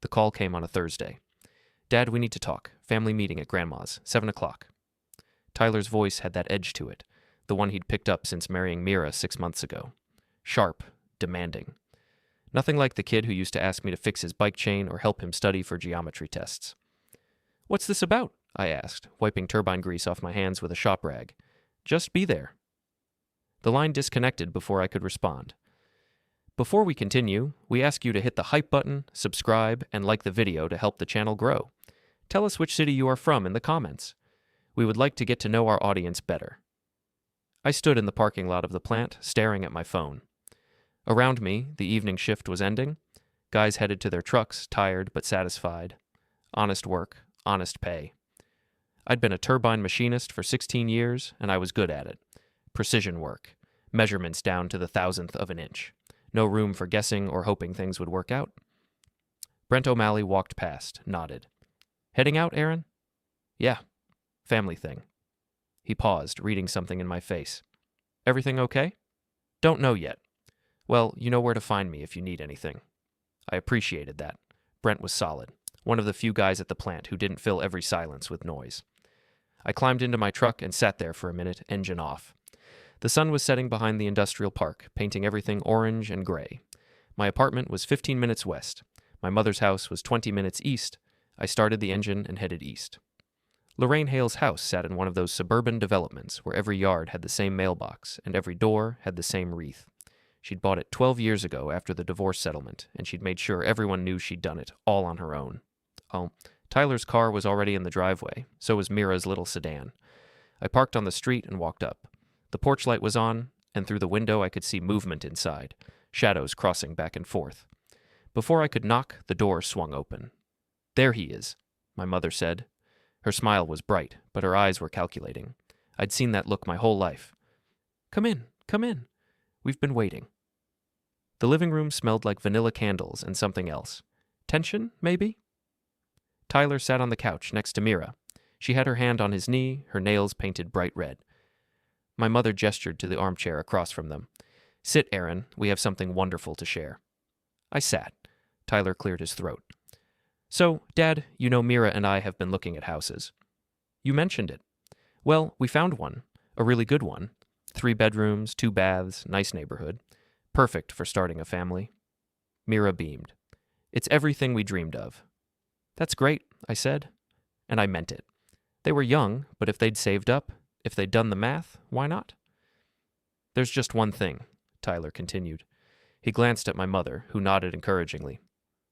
The call came on a Thursday. "Dad, we need to talk. Family meeting at Grandma's, 7 o'clock. Tyler's voice had that edge to it, the one he'd picked up since marrying Mira 6 months ago. Sharp, demanding. Nothing like the kid who used to ask me to fix his bike chain or help him study for geometry tests. "What's this about?" I asked, wiping turbine grease off my hands with a shop rag. "Just be there." The line disconnected before I could respond. Before we continue, we ask you to hit the hype button, subscribe, and like the video to help the channel grow. Tell us which city you are from in the comments. We would like to get to know our audience better. I stood in the parking lot of the plant, staring at my phone. Around me, the evening shift was ending. Guys headed to their trucks, tired but satisfied. Honest work, honest pay. I'd been a turbine machinist for 16 years, and I was good at it. Precision work. Measurements down to the thousandth of an inch. No room for guessing or hoping things would work out. Brent O'Malley walked past, nodded. "Heading out, Aaron?" "Yeah. Family thing." He paused, reading something in my face. "Everything okay?" "Don't know yet." "Well, you know where to find me if you need anything." I appreciated that. Brent was solid, one of the few guys at the plant who didn't fill every silence with noise. I climbed into my truck and sat there for a minute, engine off. The sun was setting behind the industrial park, painting everything orange and gray. My apartment was 15 minutes west. My mother's house was 20 minutes east. I started the engine and headed east. Lorraine Hale's house sat in one of those suburban developments where every yard had the same mailbox and every door had the same wreath. She'd bought it 12 years ago after the divorce settlement, and she'd made sure everyone knew she'd done it, all on her own. Oh, Tyler's car was already in the driveway, so was Mira's little sedan. I parked on the street and walked up. The porch light was on, and through the window I could see movement inside, shadows crossing back and forth. Before I could knock, the door swung open. "There he is," my mother said. Her smile was bright, but her eyes were calculating. I'd seen that look my whole life. Come in. We've been waiting." The living room smelled like vanilla candles and something else. Tension, maybe? Tyler sat on the couch next to Mira. She had her hand on his knee, her nails painted bright red. My mother gestured to the armchair across from them. "Sit, Aaron. We have something wonderful to share." I sat. Tyler cleared his throat. "So, Dad, you know Mira and I have been looking at houses." "You mentioned it." "Well, we found one. A really good one. 3 bedrooms, 2 baths, nice neighborhood. Perfect for starting a family." Mira beamed. "It's everything we dreamed of." "That's great," I said. And I meant it. They were young, but if they'd saved up, if they'd done the math, why not? "There's just one thing," Tyler continued. He glanced at my mother, who nodded encouragingly.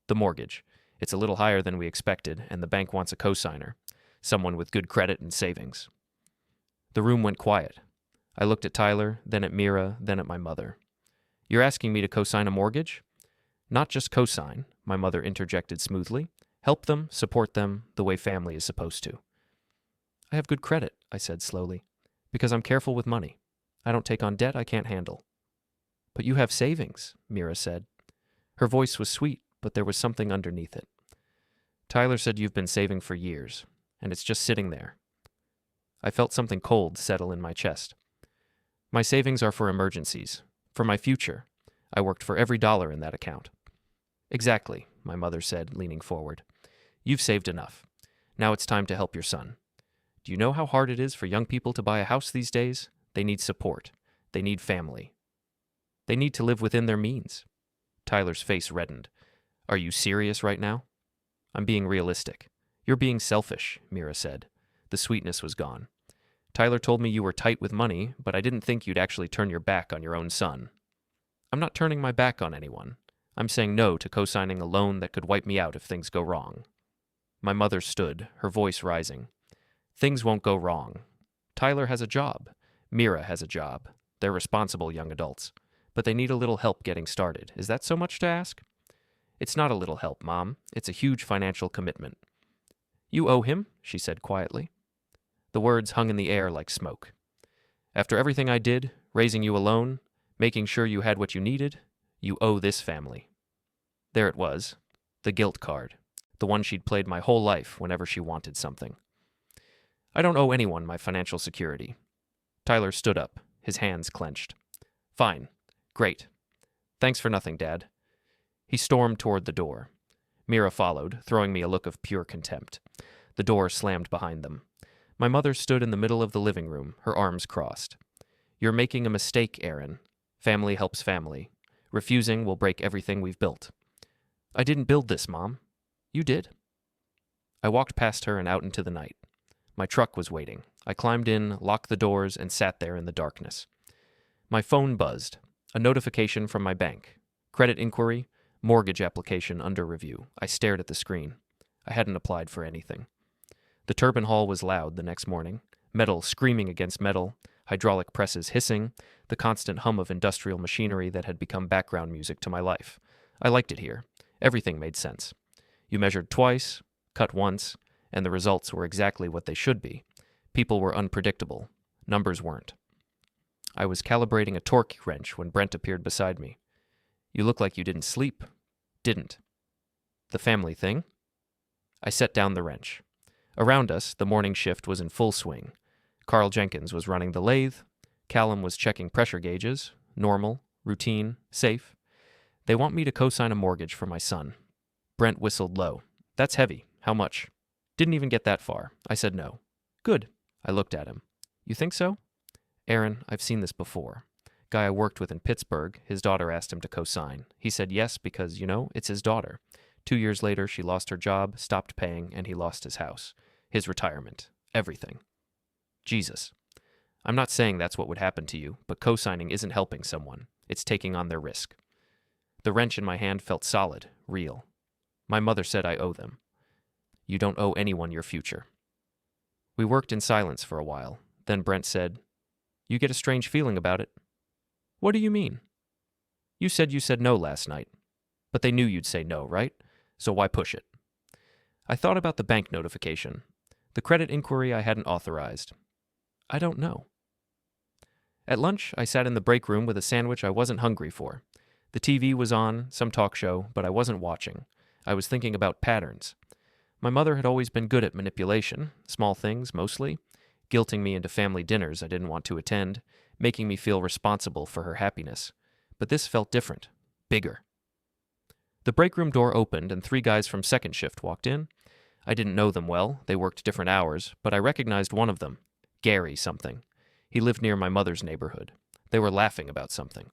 "The mortgage. It's a little higher than we expected, and the bank wants a cosigner, someone with good credit and savings." The room went quiet. I looked at Tyler, then at Mira, then at my mother. "You're asking me to cosign a mortgage?" "Not just cosign," my mother interjected smoothly. "Help them, support them, the way family is supposed to." "I have good credit," I said slowly, "because I'm careful with money. I don't take on debt I can't handle." "But you have savings," Mira said. Her voice was sweet, but there was something underneath it. "Tyler said you've been saving for years, and it's just sitting there." I felt something cold settle in my chest. "My savings are for emergencies, for my future. I worked for every dollar in that account." "Exactly," my mother said, leaning forward. "You've saved enough. Now it's time to help your son. Do you know how hard it is for young people to buy a house these days? They need support. They need family. They need to live within their means." Tyler's face reddened. "Are you serious right now?" "I'm being realistic." "You're being selfish," Mira said. The sweetness was gone. "Tyler told me you were tight with money, but I didn't think you'd actually turn your back on your own son." "I'm not turning my back on anyone. I'm saying no to co-signing a loan that could wipe me out if things go wrong." My mother stood, her voice rising. "Things won't go wrong. Tyler has a job. Mira has a job. They're responsible young adults. But they need a little help getting started. Is that so much to ask?" "It's not a little help, Mom. It's a huge financial commitment." "You owe him," she said quietly. The words hung in the air like smoke. "After everything I did, raising you alone, making sure you had what you needed, you owe this family." There it was, the guilt card, the one she'd played my whole life whenever she wanted something. "I don't owe anyone my financial security." Tyler stood up, his hands clenched. "Fine. Great. Thanks for nothing, Dad." He stormed toward the door. Mira followed, throwing me a look of pure contempt. The door slammed behind them. My mother stood in the middle of the living room, her arms crossed. "You're making a mistake, Aaron. Family helps family. Refusing will break everything we've built." "I didn't build this, Mom." "You did." I walked past her and out into the night. My truck was waiting. I climbed in, locked the doors, and sat there in the darkness. My phone buzzed. A notification from my bank. Credit inquiry, mortgage application under review. I stared at the screen. I hadn't applied for anything. The turbine hall was loud the next morning. Metal screaming against metal, hydraulic presses hissing, the constant hum of industrial machinery that had become background music to my life. I liked it here. Everything made sense. You measured twice, cut once, and the results were exactly what they should be. People were unpredictable. Numbers weren't. I was calibrating a torque wrench when Brent appeared beside me. "You look like you didn't sleep." "Didn't." "The family thing?" I set down the wrench. Around us, the morning shift was in full swing. Carl Jenkins was running the lathe. Callum was checking pressure gauges. Normal, routine, safe. "They want me to co-sign a mortgage for my son." Brent whistled low. "That's heavy. How much?" "Didn't even get that far." I said no. "Good." I looked at him. "You think so?" "Aaron, I've seen this before. Guy I worked with in Pittsburgh, his daughter asked him to co-sign. He said yes because, it's his daughter. 2 years later, she lost her job, stopped paying, and he lost his house. His retirement. Everything. Jesus. I'm not saying that's what would happen to you, but co-signing isn't helping someone. It's taking on their risk." The wrench in my hand felt solid, real. My mother said I owe them. "You don't owe anyone your future." We worked in silence for a while. Then Brent said, "You get a strange feeling about it." "What do you mean?" You said no last night. But they knew you'd say no, right? So why push it?" I thought about the bank notification. The credit inquiry I hadn't authorized. I don't know. At lunch, I sat in the break room with a sandwich I wasn't hungry for. The TV was on, some talk show, but I wasn't watching. I was thinking about patterns. My mother had always been good at manipulation, small things mostly, guilting me into family dinners I didn't want to attend, making me feel responsible for her happiness. But this felt different, bigger. The break room door opened and 3 guys from second shift walked in. I didn't know them well, they worked different hours, but I recognized one of them, Gary something. He lived near my mother's neighborhood. They were laughing about something.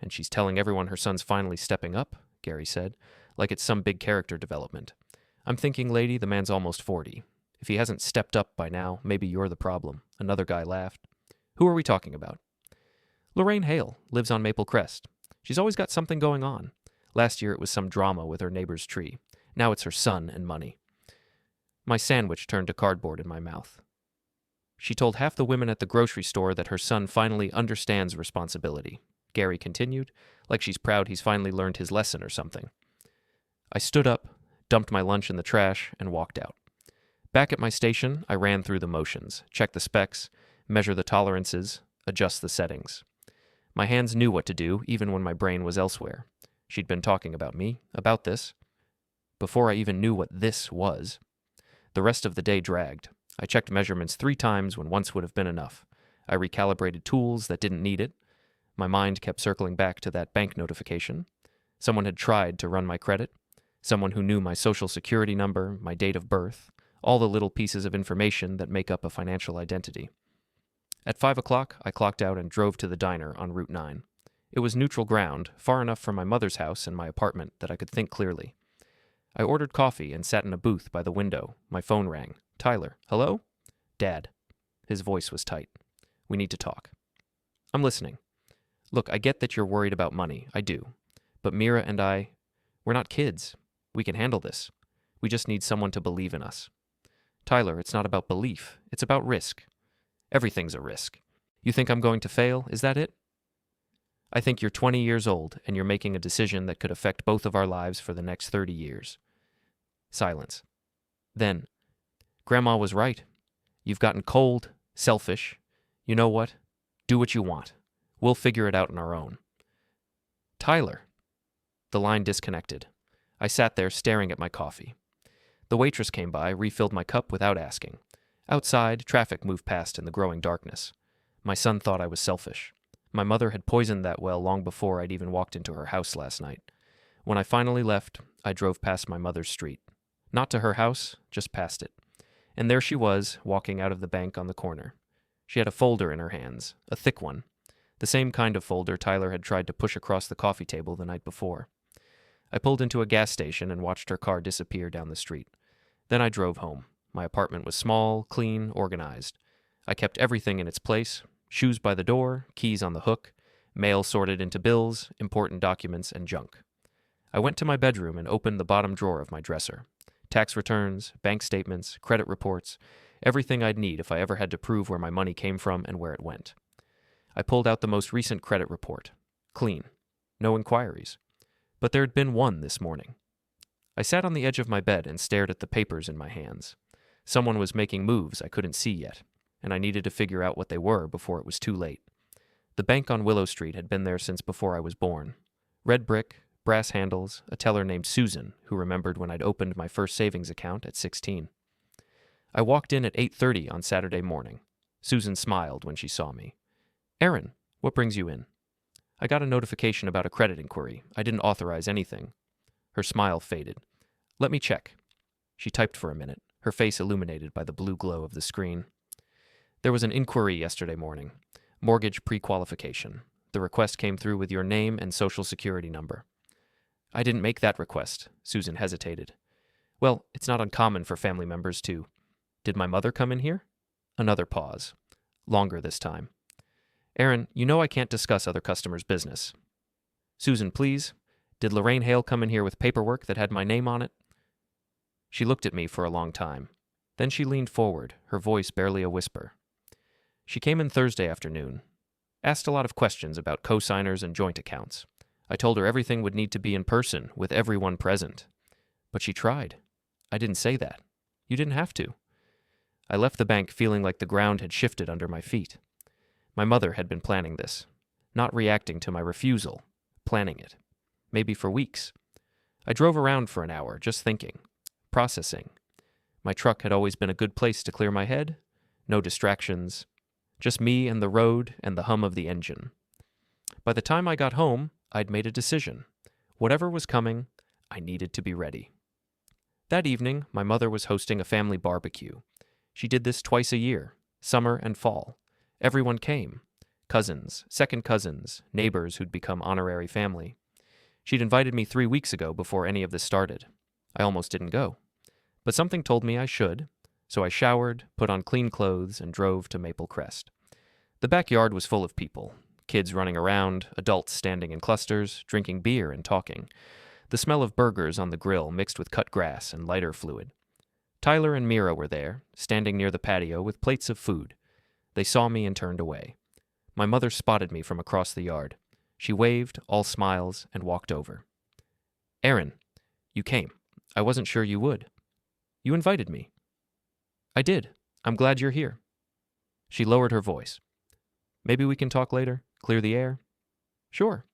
"And she's telling everyone her son's finally stepping up," Gary said, like it's some big character development. "I'm thinking, lady, the man's almost 40. If he hasn't stepped up by now, maybe you're the problem." Another guy laughed. "Who are we talking about?" "Lorraine Hale, lives on Maple Crest. She's always got something going on. Last year it was some drama with her neighbor's tree. Now it's her son and money." My sandwich turned to cardboard in my mouth. "She told half the women at the grocery store that her son finally understands responsibility," Gary continued, like she's proud he's finally learned his lesson or something. I stood up, dumped my lunch in the trash, and walked out. Back at my station, I ran through the motions, check the specs, measure the tolerances, adjust the settings. My hands knew what to do, even when my brain was elsewhere. She'd been talking about me, about this, before I even knew what this was. The rest of the day dragged. I checked measurements 3 times when once would have been enough. I recalibrated tools that didn't need it. My mind kept circling back to that bank notification. Someone had tried to run my credit. Someone who knew my social security number, my date of birth, all the little pieces of information that make up a financial identity. At 5 o'clock, I clocked out and drove to the diner on Route 9. It was neutral ground, far enough from my mother's house and my apartment that I could think clearly. I ordered coffee and sat in a booth by the window. My phone rang. "Tyler, hello?" "Dad." His voice was tight. "We need to talk." "I'm listening." "Look, I get that you're worried about money. I do. But Mira and we're not kids. We can handle this. We just need someone to believe in us." "Tyler, it's not about belief. It's about risk." "Everything's a risk. You think I'm going to fail? Is that it?" "I think you're 20 years old, and you're making a decision that could affect both of our lives for the next 30 years. Silence. Then, "Grandma was right. You've gotten cold, selfish. You know what? Do what you want. We'll figure it out on our own." "Tyler." The line disconnected. I sat there staring at my coffee. The waitress came by, refilled my cup without asking. Outside, traffic moved past in the growing darkness. My son thought I was selfish. My mother had poisoned that well long before I'd even walked into her house last night. When I finally left, I drove past my mother's street. Not to her house, just past it. And there she was, walking out of the bank on the corner. She had a folder in her hands, a thick one, the same kind of folder Tyler had tried to push across the coffee table the night before. I pulled into a gas station and watched her car disappear down the street. Then I drove home. My apartment was small, clean, organized. I kept everything in its place, shoes by the door, keys on the hook, mail sorted into bills, important documents, and junk. I went to my bedroom and opened the bottom drawer of my dresser. Tax returns, bank statements, credit reports, everything I'd need if I ever had to prove where my money came from and where it went. I pulled out the most recent credit report. Clean. No inquiries. But there had been one this morning. I sat on the edge of my bed and stared at the papers in my hands. Someone was making moves I couldn't see yet, and I needed to figure out what they were before it was too late. The bank on Willow Street had been there since before I was born. Red brick, brass handles, a teller named Susan, who remembered when I'd opened my first savings account at 16. I walked in at 8:30 on Saturday morning. Susan smiled when she saw me. "Aaron, what brings you in?" "I got a notification about a credit inquiry. I didn't authorize anything." Her smile faded. "Let me check." She typed for a minute, her face illuminated by the blue glow of the screen. "There was an inquiry yesterday morning. Mortgage pre-qualification. The request came through with your name and social security number." "I didn't make that request." Susan hesitated. "Well, it's not uncommon for family members to." "Did my mother come in here?" Another pause. Longer this time. "Aaron, you know I can't discuss other customers' business." "Susan, please. Did Lorraine Hale come in here with paperwork that had my name on it?" She looked at me for a long time. Then she leaned forward, her voice barely a whisper. "She came in Thursday afternoon. Asked a lot of questions about co-signers and joint accounts. I told her everything would need to be in person, with everyone present. But she tried. I didn't say that. You didn't have to." I left the bank feeling like the ground had shifted under my feet. My mother had been planning this. Not reacting to my refusal. Planning it. Maybe for weeks. I drove around for an hour, just thinking. Processing. My truck had always been a good place to clear my head. No distractions. Just me and the road and the hum of the engine. By the time I got home, I'd made a decision. Whatever was coming, I needed to be ready. That evening, my mother was hosting a family barbecue. She did this twice a year, summer and fall. Everyone came. Cousins, second cousins, neighbors who'd become honorary family. She'd invited me 3 weeks ago before any of this started. I almost didn't go. But something told me I should, so I showered, put on clean clothes, and drove to Maple Crest. The backyard was full of people. Kids running around, adults standing in clusters, drinking beer and talking. The smell of burgers on the grill mixed with cut grass and lighter fluid. Tyler and Mira were there, standing near the patio with plates of food. They saw me and turned away. My mother spotted me from across the yard. She waved, all smiles, and walked over. "Aaron, you came. I wasn't sure you would. You invited me." "I did. I'm glad you're here." She lowered her voice. "Maybe we can talk later? Clear the air?" "Sure."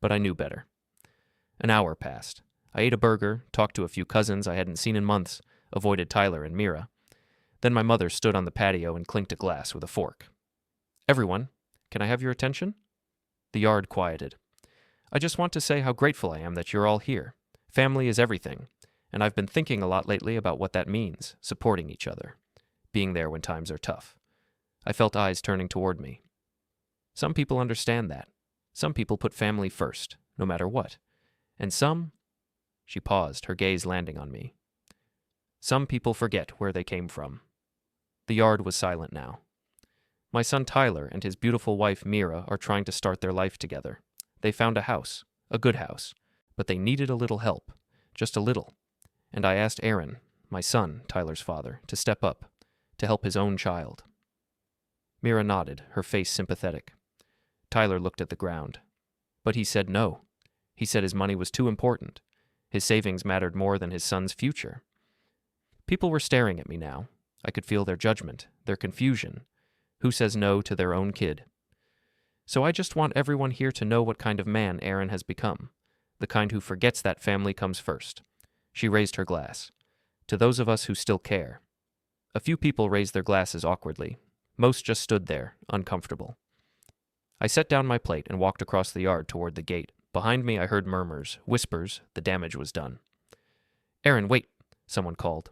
But I knew better. An hour passed. I ate a burger, talked to a few cousins I hadn't seen in months, avoided Tyler and Mira. Then my mother stood on the patio and clinked a glass with a fork. "Everyone, can I have your attention?" The yard quieted. "I just want to say how grateful I am that you're all here. Family is everything, and I've been thinking a lot lately about what that means, supporting each other, being there when times are tough." I felt eyes turning toward me. "Some people understand that. Some people put family first, no matter what. And some—" She paused, her gaze landing on me. "Some people forget where they came from." The yard was silent now. My son Tyler and his beautiful wife Mira are trying to start their life together. They found a house, a good house, but they needed a little help, just a little. And I asked Aaron, my son, Tyler's father, to step up, to help his own child. Mira nodded, her face sympathetic. Tyler looked at the ground. But he said no. He said his money was too important. His savings mattered more than his son's future. People were staring at me now. I could feel their judgment, their confusion. Who says no to their own kid? So I just want everyone here to know what kind of man Aaron has become, the kind who forgets that family comes first. She raised her glass. To those of us who still care. A few people raised their glasses awkwardly. Most just stood there, uncomfortable. I set down my plate and walked across the yard toward the gate. Behind me, I heard murmurs, whispers. The damage was done. "Aaron, wait," someone called.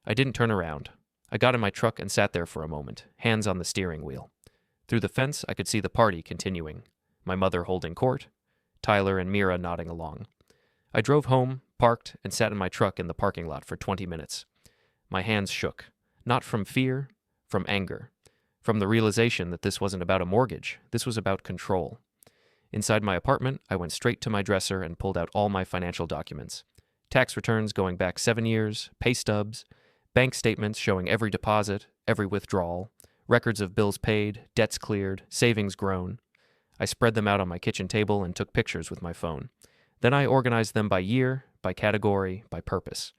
I didn't turn around. I got in my truck and sat there for a moment, hands on the steering wheel. Through the fence, I could see the party continuing. My mother holding court, Tyler and Mira nodding along. I drove home, parked, and sat in my truck in the parking lot for 20 minutes. My hands shook, not from fear, from anger, from the realization that this wasn't about a mortgage, this was about control. Inside my apartment, I went straight to my dresser and pulled out all my financial documents. Tax returns going back 7 years, pay stubs, bank statements showing every deposit, every withdrawal, records of bills paid, debts cleared, savings grown. I spread them out on my kitchen table and took pictures with my phone. Then I organized them by year, by category, by purpose.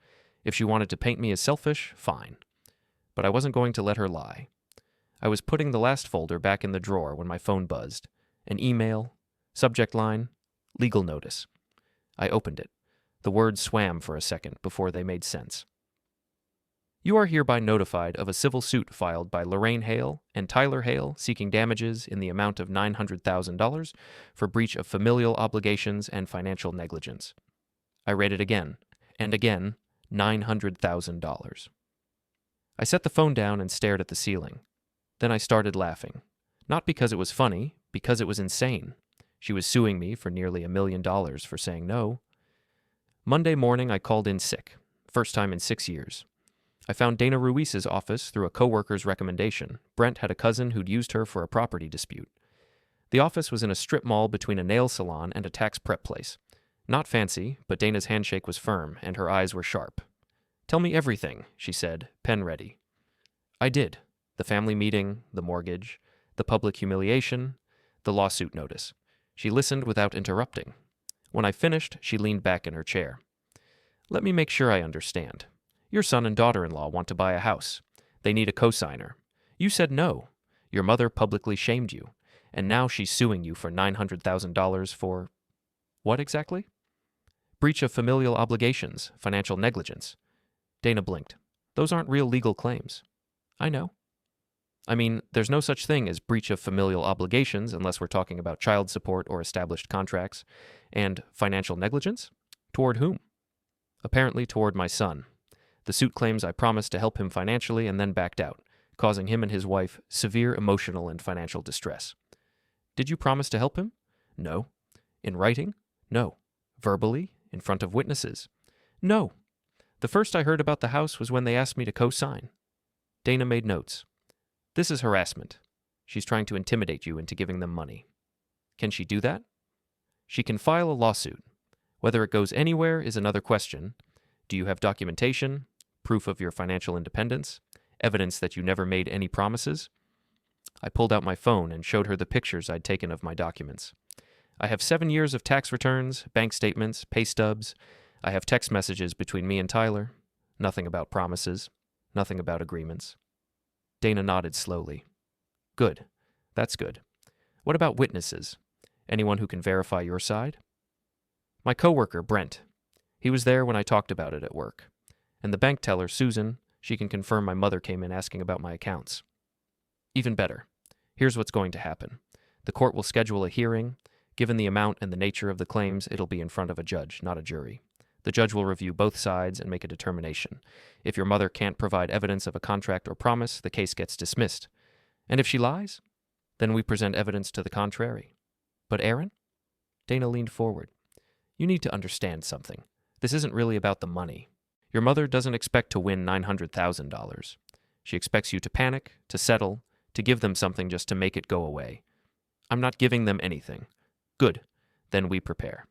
If she wanted to paint me as selfish, fine. But I wasn't going to let her lie. I was putting the last folder back in the drawer when my phone buzzed. An email, subject line, legal notice. I opened it. The words swam for a second before they made sense. You are hereby notified of a civil suit filed by Lorraine Hale and Tyler Hale seeking damages in the amount of $900,000 for breach of familial obligations and financial negligence. I read it again, and again, $900,000. I set the phone down and stared at the ceiling. Then I started laughing. Not because it was funny, because it was insane. She was suing me for nearly $1 million for saying no. Monday morning, I called in sick. First time in 6 years. I found Dana Ruiz's office through a coworker's recommendation. Brent had a cousin who'd used her for a property dispute. The office was in a strip mall between a nail salon and a tax prep place. Not fancy, but Dana's handshake was firm, and her eyes were sharp. "Tell me everything," she said, pen ready. I did. The family meeting, the mortgage, the public humiliation, the lawsuit notice. She listened without interrupting. When I finished, she leaned back in her chair. "Let me make sure I understand. Your son and daughter-in-law want to buy a house. They need a cosigner. You said no. Your mother publicly shamed you. And now she's suing you for $900,000 for... what exactly?" "Breach of familial obligations, financial negligence." Dana blinked. "Those aren't real legal claims." "I know." "I mean, there's no such thing as breach of familial obligations unless we're talking about child support or established contracts. And financial negligence? Toward whom?" "Apparently toward my son. The suit claims I promised to help him financially and then backed out, causing him and his wife severe emotional and financial distress." "Did you promise to help him?" "No." "In writing?" "No." "Verbally? In front of witnesses?" "No. The first I heard about the house was when they asked me to co-sign." Dana made notes. "This is harassment. She's trying to intimidate you into giving them money." "Can she do that?" "She can file a lawsuit. Whether it goes anywhere is another question. Do you have documentation, proof of your financial independence, evidence that you never made any promises?" I pulled out my phone and showed her the pictures I'd taken of my documents. "I have 7 years of tax returns, bank statements, pay stubs. I have text messages between me and Tyler. Nothing about promises. Nothing about agreements." Dana nodded slowly. "Good. That's good. What about witnesses? Anyone who can verify your side?" "My coworker, Brent. He was there when I talked about it at work. And the bank teller, Susan, she can confirm my mother came in asking about my accounts." "Even better. Here's what's going to happen. The court will schedule a hearing. Given the amount and the nature of the claims, it'll be in front of a judge, not a jury. The judge will review both sides and make a determination. If your mother can't provide evidence of a contract or promise, the case gets dismissed. And if she lies, then we present evidence to the contrary." "But Aaron?" Dana leaned forward. "You need to understand something. This isn't really about the money. Your mother doesn't expect to win $900,000. She expects you to panic, to settle, to give them something just to make it go away. I'm not giving them anything. Good. Then we prepare."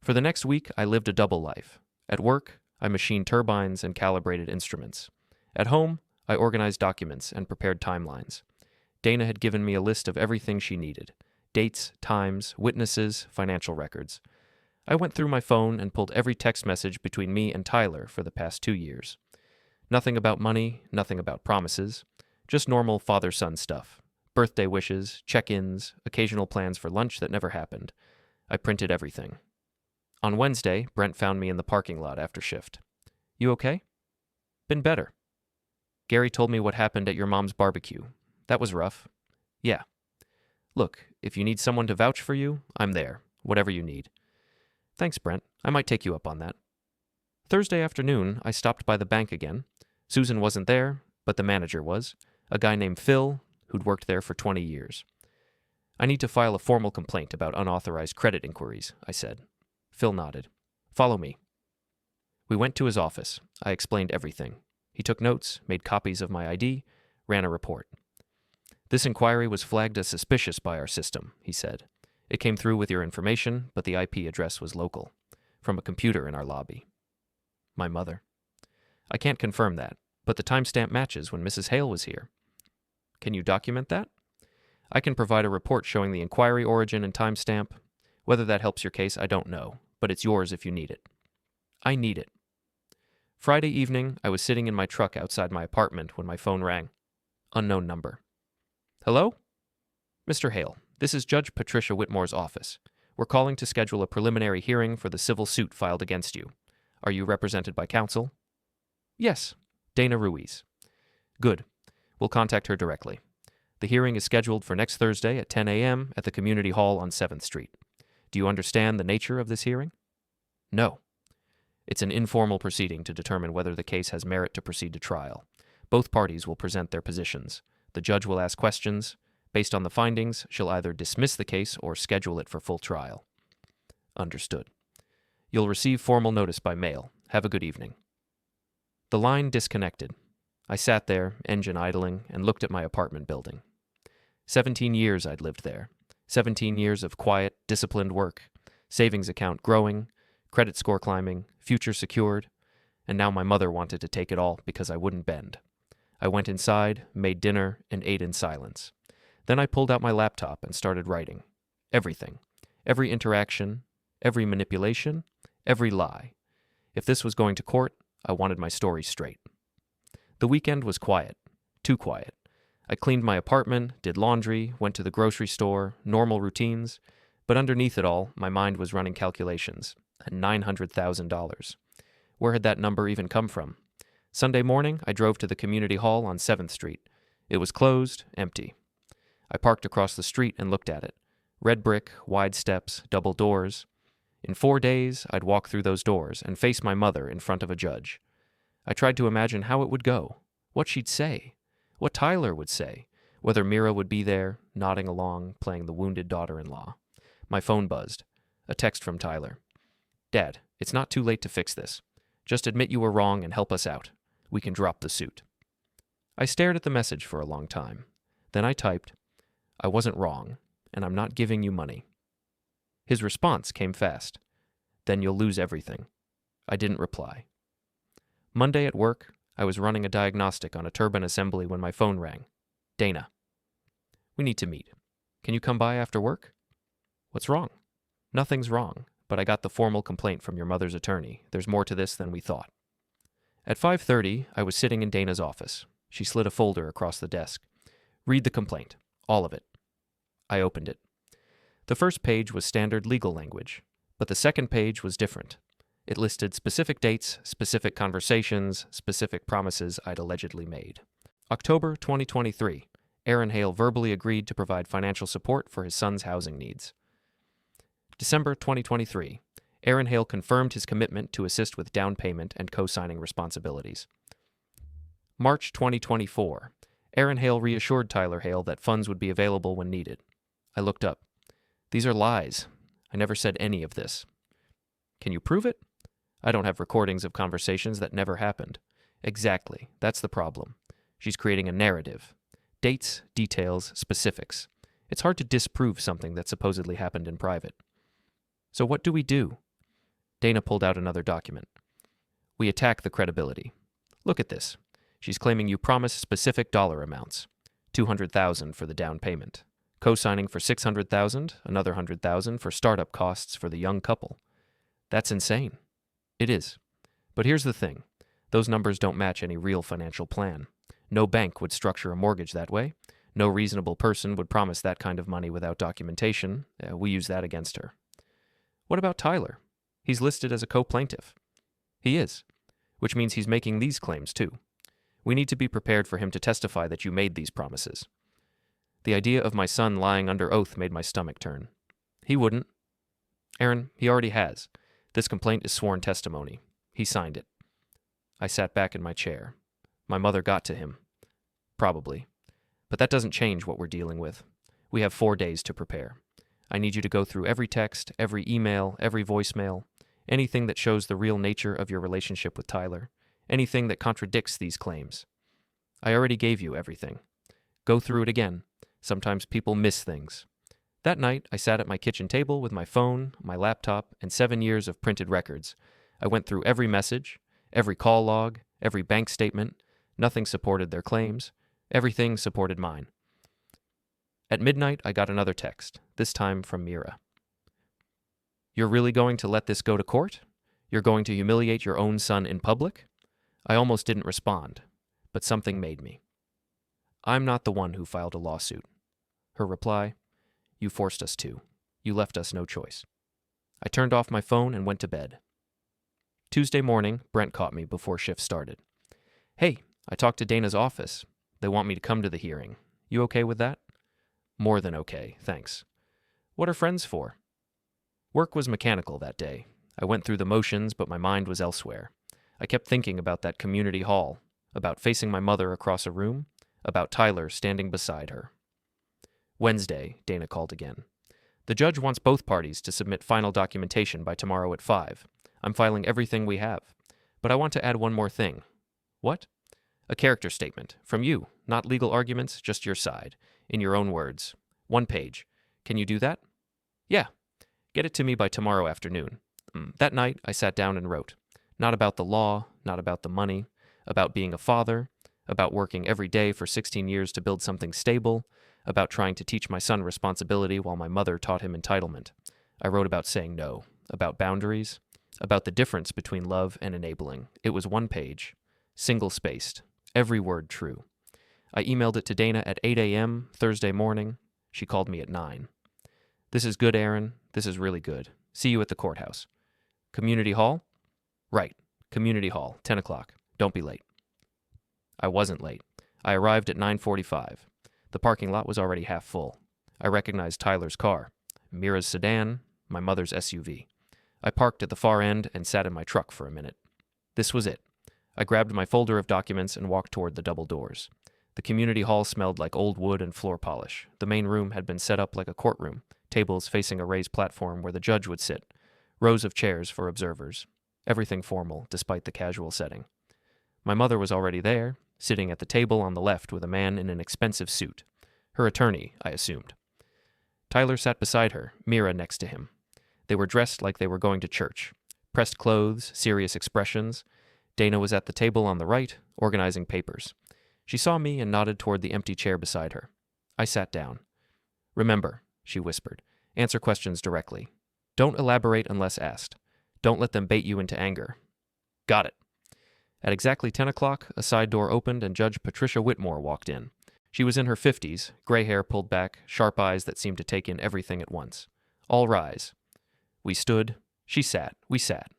For the next week, I lived a double life. At work, I machined turbines and calibrated instruments. At home, I organized documents and prepared timelines. Dana had given me a list of everything she needed: dates, times, witnesses, financial records. I went through my phone and pulled every text message between me and Tyler for the past 2 years. Nothing about money, nothing about promises, just normal father-son stuff. Birthday wishes, check-ins, occasional plans for lunch that never happened. I printed everything. On Wednesday, Brent found me in the parking lot after shift. "You okay?" "Been better." "Gary told me what happened at your mom's barbecue. That was rough." "Yeah." "Look, if you need someone to vouch for you, I'm there. Whatever you need. Thanks, Brent. I might take you up on that. Thursday afternoon, I stopped by the bank again. Susan wasn't there, but the manager was, a guy named Phil, who'd worked there for 20 years. I need to file a formal complaint about unauthorized credit inquiries, I said. Phil nodded. Follow me. We went to his office. I explained everything. He took notes, made copies of my ID, ran a report. This inquiry was flagged as suspicious by our system, he said. It came through with your information, but the IP address was local, from a computer in our lobby. My mother. I can't confirm that, but the timestamp matches when Mrs. Hale was here. Can you document that? I can provide a report showing the inquiry origin and timestamp. Whether that helps your case, I don't know, but it's yours if you need it. I need it. Friday evening, I was sitting in my truck outside my apartment when my phone rang. Unknown number. Hello? Mr. Hale, this is Judge Patricia Whitmore's office. We're calling to schedule a preliminary hearing for the civil suit filed against you. Are you represented by counsel? Yes, Dana Ruiz. Good. We'll contact her directly. The hearing is scheduled for next Thursday at 10 a.m. at the Community Hall on 7th Street. Do you understand the nature of this hearing? No. It's an informal proceeding to determine whether the case has merit to proceed to trial. Both parties will present their positions. The judge will ask questions. Based on the findings, she'll either dismiss the case or schedule it for full trial. Understood. You'll receive formal notice by mail. Have a good evening. The line disconnected. I sat there, engine idling, and looked at my apartment building. 17 years I'd lived there. 17 years of quiet, disciplined work, savings account growing, credit score climbing, future secured, and now my mother wanted to take it all because I wouldn't bend. I went inside, made dinner, and ate in silence. Then I pulled out my laptop and started writing. Everything. Every interaction, every manipulation, every lie. If this was going to court, I wanted my story straight. The weekend was quiet. Too quiet. I cleaned my apartment, did laundry, went to the grocery store, normal routines, but underneath it all, my mind was running calculations. $900,000. Where had that number even come from? Sunday morning, I drove to the community hall on 7th Street. It was closed, empty. I parked across the street and looked at it. Red brick, wide steps, double doors. In 4 days, I'd walk through those doors and face my mother in front of a judge. I tried to imagine how it would go, what she'd say, what Tyler would say, whether Mira would be there, nodding along, playing the wounded daughter-in-law. My phone buzzed. A text from Tyler. Dad, it's not too late to fix this. Just admit you were wrong and help us out. We can drop the suit. I stared at the message for a long time. Then I typed, I wasn't wrong, and I'm not giving you money. His response came fast. Then you'll lose everything. I didn't reply. Monday at work, I was running a diagnostic on a turbine assembly when my phone rang. Dana. We need to meet. Can you come by after work? What's wrong? Nothing's wrong, but I got the formal complaint from your mother's attorney. There's more to this than we thought. At 5:30, I was sitting in Dana's office. She slid a folder across the desk. Read the complaint. All of it. I opened it. The first page was standard legal language, but the second page was different. It listed specific dates, specific conversations, specific promises I'd allegedly made. October 2023, Aaron Hale verbally agreed to provide financial support for his son's housing needs. December 2023, Aaron Hale confirmed his commitment to assist with down payment and co-signing responsibilities. March 2024, Aaron Hale reassured Tyler Hale that funds would be available when needed. I looked up. These are lies. I never said any of this. Can you prove it? I don't have recordings of conversations that never happened. Exactly. That's the problem. She's creating a narrative. Dates, details, specifics. It's hard to disprove something that supposedly happened in private. So what do we do? Dana pulled out another document. We attack the credibility. Look at this. She's claiming you promised specific dollar amounts. $200,000 for the down payment. Co-signing for $600,000, another $100,000 for startup costs for the young couple. That's insane. It is. But here's the thing. Those numbers don't match any real financial plan. No bank would structure a mortgage that way. No reasonable person would promise that kind of money without documentation. We use that against her. What about Tyler? He's listed as a co-plaintiff. He is, which means he's making these claims too. We need to be prepared for him to testify that you made these promises. The idea of my son lying under oath made my stomach turn. He wouldn't. Aaron, he already has. This complaint is sworn testimony. He signed it. I sat back in my chair. My mother got to him. Probably. But that doesn't change what we're dealing with. We have 4 days to prepare. I need you to go through every text, every email, every voicemail, anything that shows the real nature of your relationship with Tyler, anything that contradicts these claims. I already gave you everything. Go through it again. Sometimes people miss things. That night, I sat at my kitchen table with my phone, my laptop, and 7 years of printed records. I went through every message, every call log, every bank statement. Nothing supported their claims. Everything supported mine. At midnight, I got another text, this time from Mira. You're really going to let this go to court? You're going to humiliate your own son in public? I almost didn't respond, but something made me. I'm not the one who filed a lawsuit. Her reply, you forced us to. You left us no choice. I turned off my phone and went to bed. Tuesday morning, Brent caught me before shift started. Hey, I talked to Dana's office. They want me to come to the hearing. You okay with that? More than okay, thanks. What are friends for? Work was mechanical that day. I went through the motions, but my mind was elsewhere. I kept thinking about that community hall, about facing my mother across a room, about Tyler standing beside her. Wednesday, Dana called again. The judge wants both parties to submit final documentation by tomorrow at 5. I'm filing everything we have. But I want to add one more thing. What? A character statement. From you. Not legal arguments, just your side. In your own words. 1 page. Can you do that? Yeah. Get it to me by tomorrow afternoon. That night, I sat down and wrote. Not about the law, not about the money, about being a father, about working every day for 16 years to build something stable, about trying to teach my son responsibility while my mother taught him entitlement. I wrote about saying no, about boundaries, about the difference between love and enabling. It was 1 page, single-spaced, every word true. I emailed it to Dana at 8 a.m. Thursday morning. She called me at 9. This is good, Aaron. This is really good. See you at the courthouse. Community hall? Right. Community hall, 10 o'clock. Don't be late. I wasn't late. I arrived at 9:45. The parking lot was already half full. I recognized Tyler's car, Mira's sedan, my mother's SUV. I parked at the far end and sat in my truck for a minute. This was it. I grabbed my folder of documents and walked toward the double doors. The community hall smelled like old wood and floor polish. The main room had been set up like a courtroom, tables facing a raised platform where the judge would sit, rows of chairs for observers. Everything formal, despite the casual setting. My mother was already there, sitting at the table on the left with a man in an expensive suit. Her attorney, I assumed. Tyler sat beside her, Mira next to him. They were dressed like they were going to church. Pressed clothes, serious expressions. Dana was at the table on the right, organizing papers. She saw me and nodded toward the empty chair beside her. I sat down. Remember, she whispered, answer questions directly. Don't elaborate unless asked. Don't let them bait you into anger. Got it. At exactly 10 o'clock, a side door opened and Judge Patricia Whitmore walked in. She was in her 50s, gray hair pulled back, sharp eyes that seemed to take in everything at once. All rise. We stood. She sat. We sat.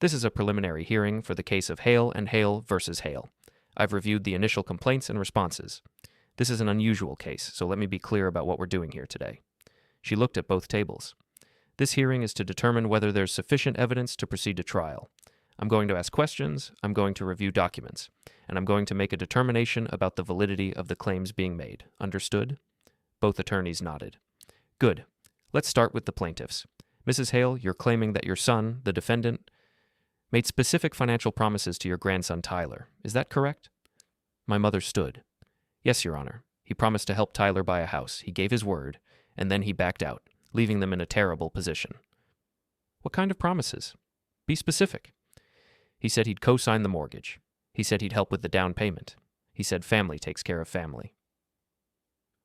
This is a preliminary hearing for the case of Hale and Hale versus Hale. I've reviewed the initial complaints and responses. This is an unusual case, so let me be clear about what we're doing here today. She looked at both tables. This hearing is to determine whether there's sufficient evidence to proceed to trial. I'm going to ask questions, I'm going to review documents, and I'm going to make a determination about the validity of the claims being made. Understood? Both attorneys nodded. Good. Let's start with the plaintiffs. Mrs. Hale, you're claiming that your son, the defendant, made specific financial promises to your grandson Tyler. Is that correct? My mother stood. Yes, Your Honor. He promised to help Tyler buy a house. He gave his word, and then he backed out, leaving them in a terrible position. What kind of promises? Be specific. He said he'd co-sign the mortgage. He said he'd help with the down payment. He said family takes care of family.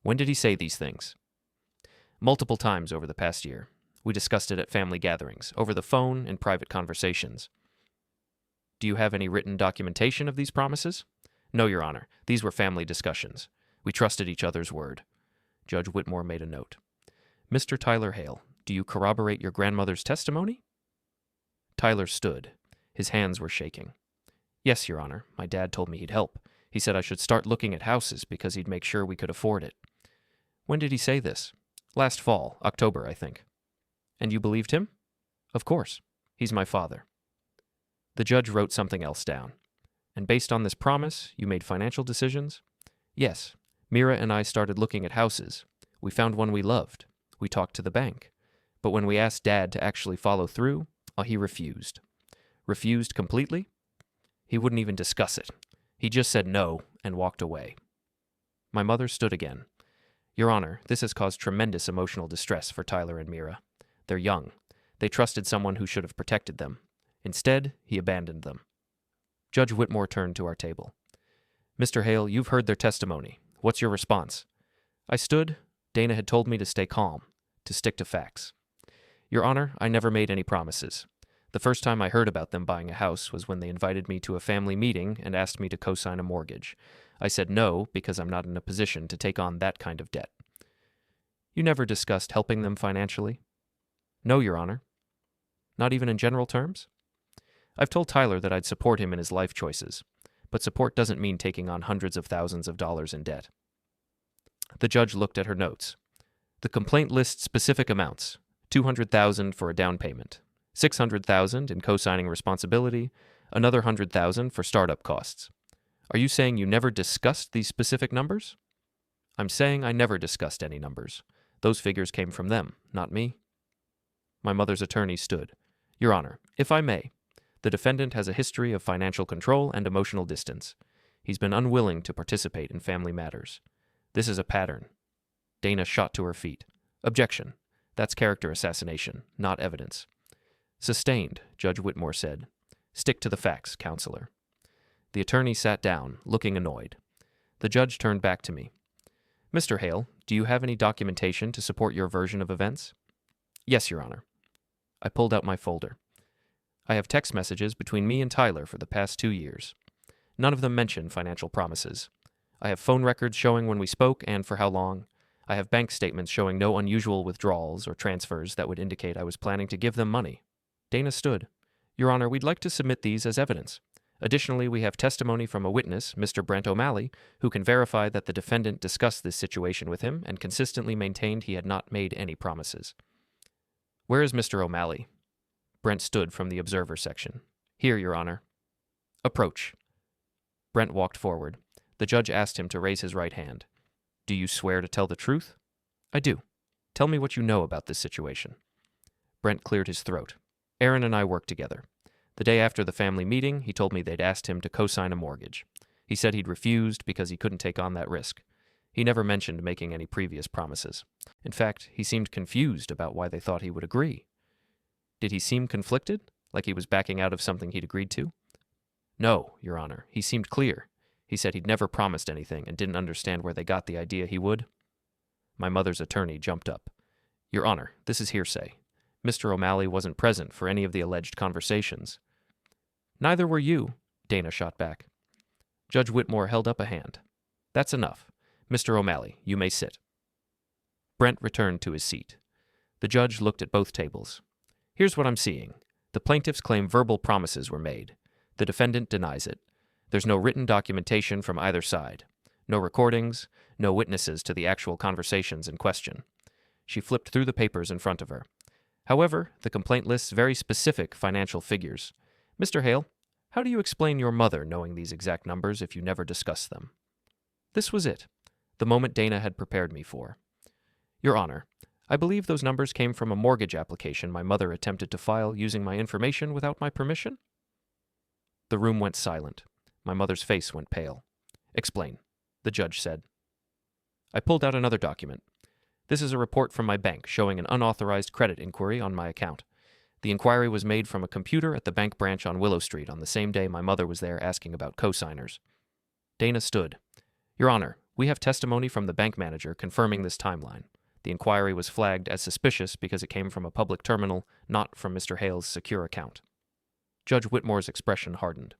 When did he say these things? Multiple times over the past year. We discussed it at family gatherings, over the phone, in private conversations. Do you have any written documentation of these promises? No, Your Honor. These were family discussions. We trusted each other's word. Judge Whitmore made a note. Mr. Tyler Hale, do you corroborate your grandmother's testimony? Tyler stood. His hands were shaking. Yes, Your Honor. My dad told me he'd help. He said I should start looking at houses because he'd make sure we could afford it. When did he say this? Last fall, October, I think. And you believed him? Of course. He's my father. The judge wrote something else down. And based on this promise, you made financial decisions? Yes. Mira and I started looking at houses. We found one we loved. We talked to the bank. But when we asked Dad to actually follow through, he refused. Refused completely? He wouldn't even discuss it. He just said no and walked away. My mother stood again. Your Honor, this has caused tremendous emotional distress for Tyler and Mira. They're young. They trusted someone who should have protected them. Instead, he abandoned them. Judge Whitmore turned to our table. Mr. Hale, you've heard their testimony. What's your response? I stood. Dana had told me to stay calm, to stick to facts. Your Honor, I never made any promises. The first time I heard about them buying a house was when they invited me to a family meeting and asked me to co-sign a mortgage. I said no because I'm not in a position to take on that kind of debt. You never discussed helping them financially? No, Your Honor. Not even in general terms? I've told Tyler that I'd support him in his life choices, but support doesn't mean taking on hundreds of thousands of dollars in debt. The judge looked at her notes. The complaint lists specific amounts, $200,000 for a down payment, $600,000 in co-signing responsibility, another $100,000 for startup costs. Are you saying you never discussed these specific numbers? I'm saying I never discussed any numbers. Those figures came from them, not me. My mother's attorney stood. Your Honor, if I may, the defendant has a history of financial control and emotional distance. He's been unwilling to participate in family matters. This is a pattern. Dana shot to her feet. Objection. That's character assassination, not evidence. Sustained, Judge Whitmore said. Stick to the facts, counselor. The attorney sat down, looking annoyed. The judge turned back to me. Mr. Hale, do you have any documentation to support your version of events? Yes, Your Honor. I pulled out my folder. I have text messages between me and Tyler for the past 2 years. None of them mention financial promises. I have phone records showing when we spoke and for how long. I have bank statements showing no unusual withdrawals or transfers that would indicate I was planning to give them money. Dana stood. Your Honor, we'd like to submit these as evidence. Additionally, we have testimony from a witness, Mr. Brent O'Malley, who can verify that the defendant discussed this situation with him and consistently maintained he had not made any promises. Where is Mr. O'Malley? Brent stood from the observer section. Here, Your Honor. Approach. Brent walked forward. The judge asked him to raise his right hand. Do you swear to tell the truth? I do. Tell me what you know about this situation. Brent cleared his throat. Aaron and I worked together. The day after the family meeting, he told me they'd asked him to co-sign a mortgage. He said he'd refused because he couldn't take on that risk. He never mentioned making any previous promises. In fact, he seemed confused about why they thought he would agree. Did he seem conflicted, like he was backing out of something he'd agreed to? No, Your Honor. He seemed clear. He said he'd never promised anything and didn't understand where they got the idea he would. My mother's attorney jumped up. Your Honor, this is hearsay. Mr. O'Malley wasn't present for any of the alleged conversations. Neither were you, Dana shot back. Judge Whitmore held up a hand. That's enough. Mr. O'Malley, you may sit. Brent returned to his seat. The judge looked at both tables. Here's what I'm seeing. The plaintiffs claim verbal promises were made. The defendant denies it. There's no written documentation from either side. No recordings, no witnesses to the actual conversations in question. She flipped through the papers in front of her. However, the complaint lists very specific financial figures. Mr. Hale, how do you explain your mother knowing these exact numbers if you never discussed them? This was it, the moment Dana had prepared me for. Your Honor, I believe those numbers came from a mortgage application my mother attempted to file using my information without my permission? The room went silent. My mother's face went pale. Explain, the judge said. I pulled out another document. This is a report from my bank showing an unauthorized credit inquiry on my account. The inquiry was made from a computer at the bank branch on Willow Street on the same day my mother was there asking about co-signers. Dana stood. Your Honor, we have testimony from the bank manager confirming this timeline. The inquiry was flagged as suspicious because it came from a public terminal, not from Mr. Hale's secure account. Judge Whitmore's expression hardened.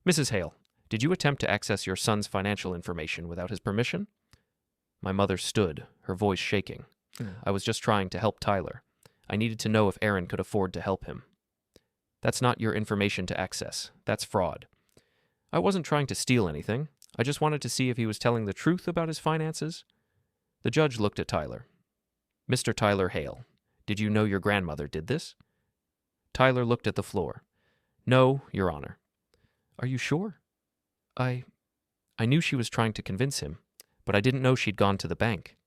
Mrs. Hale, did you attempt to access your son's financial information without his permission? My mother stood, her voice shaking. I was just trying to help Tyler. I needed to know if Aaron could afford to help him. That's not your information to access. That's fraud. I wasn't trying to steal anything. I just wanted to see if he was telling the truth about his finances. The judge looked at Tyler. Mr. Tyler Hale, Did you know your grandmother did this? Tyler looked at the floor. No, Your Honor. Are you sure? I knew she was trying to convince him, but I didn't know she'd gone to the bank.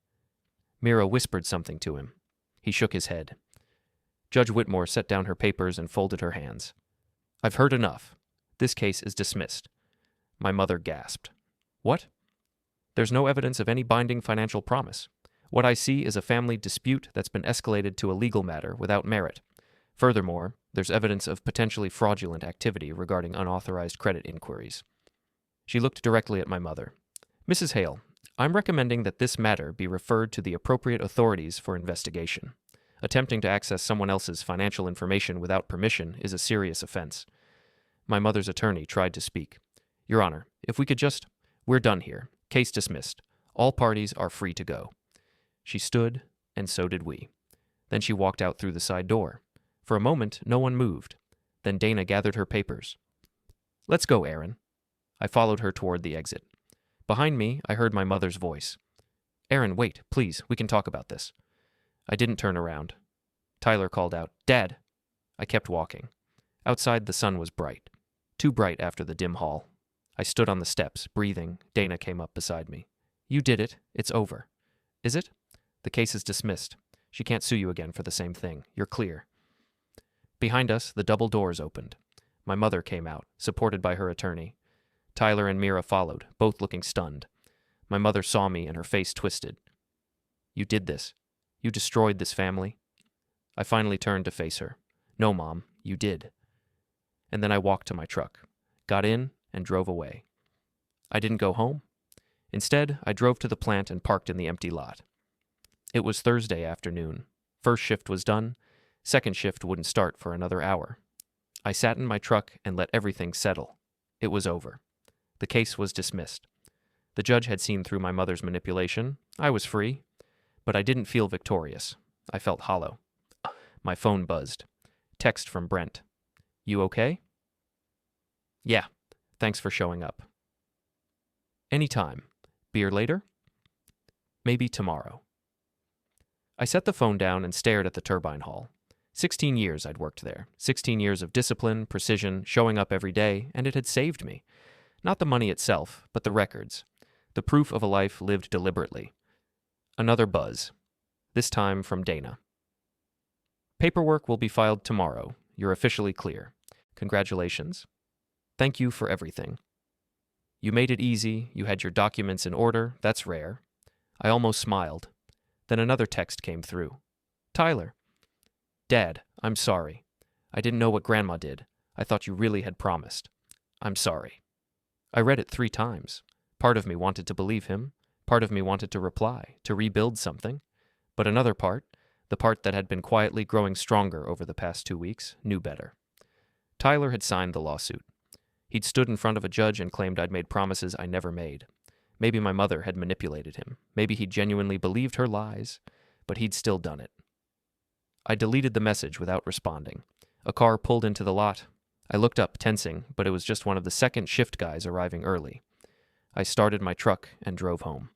Mira whispered something to him. He shook his head. Judge Whitmore set down her papers and folded her hands. I've heard enough. This case is dismissed. My mother gasped. What? There's no evidence of any binding financial promise. What I see is a family dispute that's been escalated to a legal matter without merit. Furthermore, there's evidence of potentially fraudulent activity regarding unauthorized credit inquiries. She looked directly at my mother. Mrs. Hale, I'm recommending that this matter be referred to the appropriate authorities for investigation. Attempting to access someone else's financial information without permission is a serious offense. My mother's attorney tried to speak. Your Honor, if we could just... We're done here. Case dismissed. All parties are free to go. She stood, and so did we. Then she walked out through the side door. For a moment, no one moved. Then Dana gathered her papers. Let's go, Aaron. I followed her toward the exit. Behind me, I heard my mother's voice. Aaron, wait, please, we can talk about this. I didn't turn around. Tyler called out, Dad! I kept walking. Outside, the sun was bright. Too bright after the dim hall. I stood on the steps, breathing. Dana came up beside me. You did it. It's over. Is it? The case is dismissed. She can't sue you again for the same thing. You're clear. Behind us, the double doors opened. My mother came out, supported by her attorney. Tyler and Mira followed, both looking stunned. My mother saw me and her face twisted. You did this. You destroyed this family. I finally turned to face her. No, Mom, you did. And then I walked to my truck, got in, and drove away. I didn't go home. Instead, I drove to the plant and parked in the empty lot. It was Thursday afternoon. First shift was done. Second shift wouldn't start for another hour. I sat in my truck and let everything settle. It was over. The case was dismissed. The judge had seen through my mother's manipulation. I was free. But I didn't feel victorious. I felt hollow. My phone buzzed. Text from Brent. You okay? Yeah. Thanks for showing up. Anytime. Beer later? Maybe tomorrow. I set the phone down and stared at the turbine hall. 16 years I'd worked there. 16 years of discipline, precision, showing up every day, and it had saved me. Not the money itself, but the records. The proof of a life lived deliberately. Another buzz. This time from Dana. Paperwork will be filed tomorrow. You're officially clear. Congratulations. Thank you for everything. You made it easy. You had your documents in order. That's rare. I almost smiled. Then another text came through. Tyler. Dad, I'm sorry. I didn't know what Grandma did. I thought you really had promised. I'm sorry. I read it 3 times. Part of me wanted to believe him. Part of me wanted to reply, to rebuild something. But another part, the part that had been quietly growing stronger over the past 2 weeks, knew better. Tyler had signed the lawsuit. He'd stood in front of a judge and claimed I'd made promises I never made. Maybe my mother had manipulated him. Maybe he genuinely believed her lies, but he'd still done it. I deleted the message without responding. A car pulled into the lot. I looked up, tensing, but it was just one of the second shift guys arriving early. I started my truck and drove home.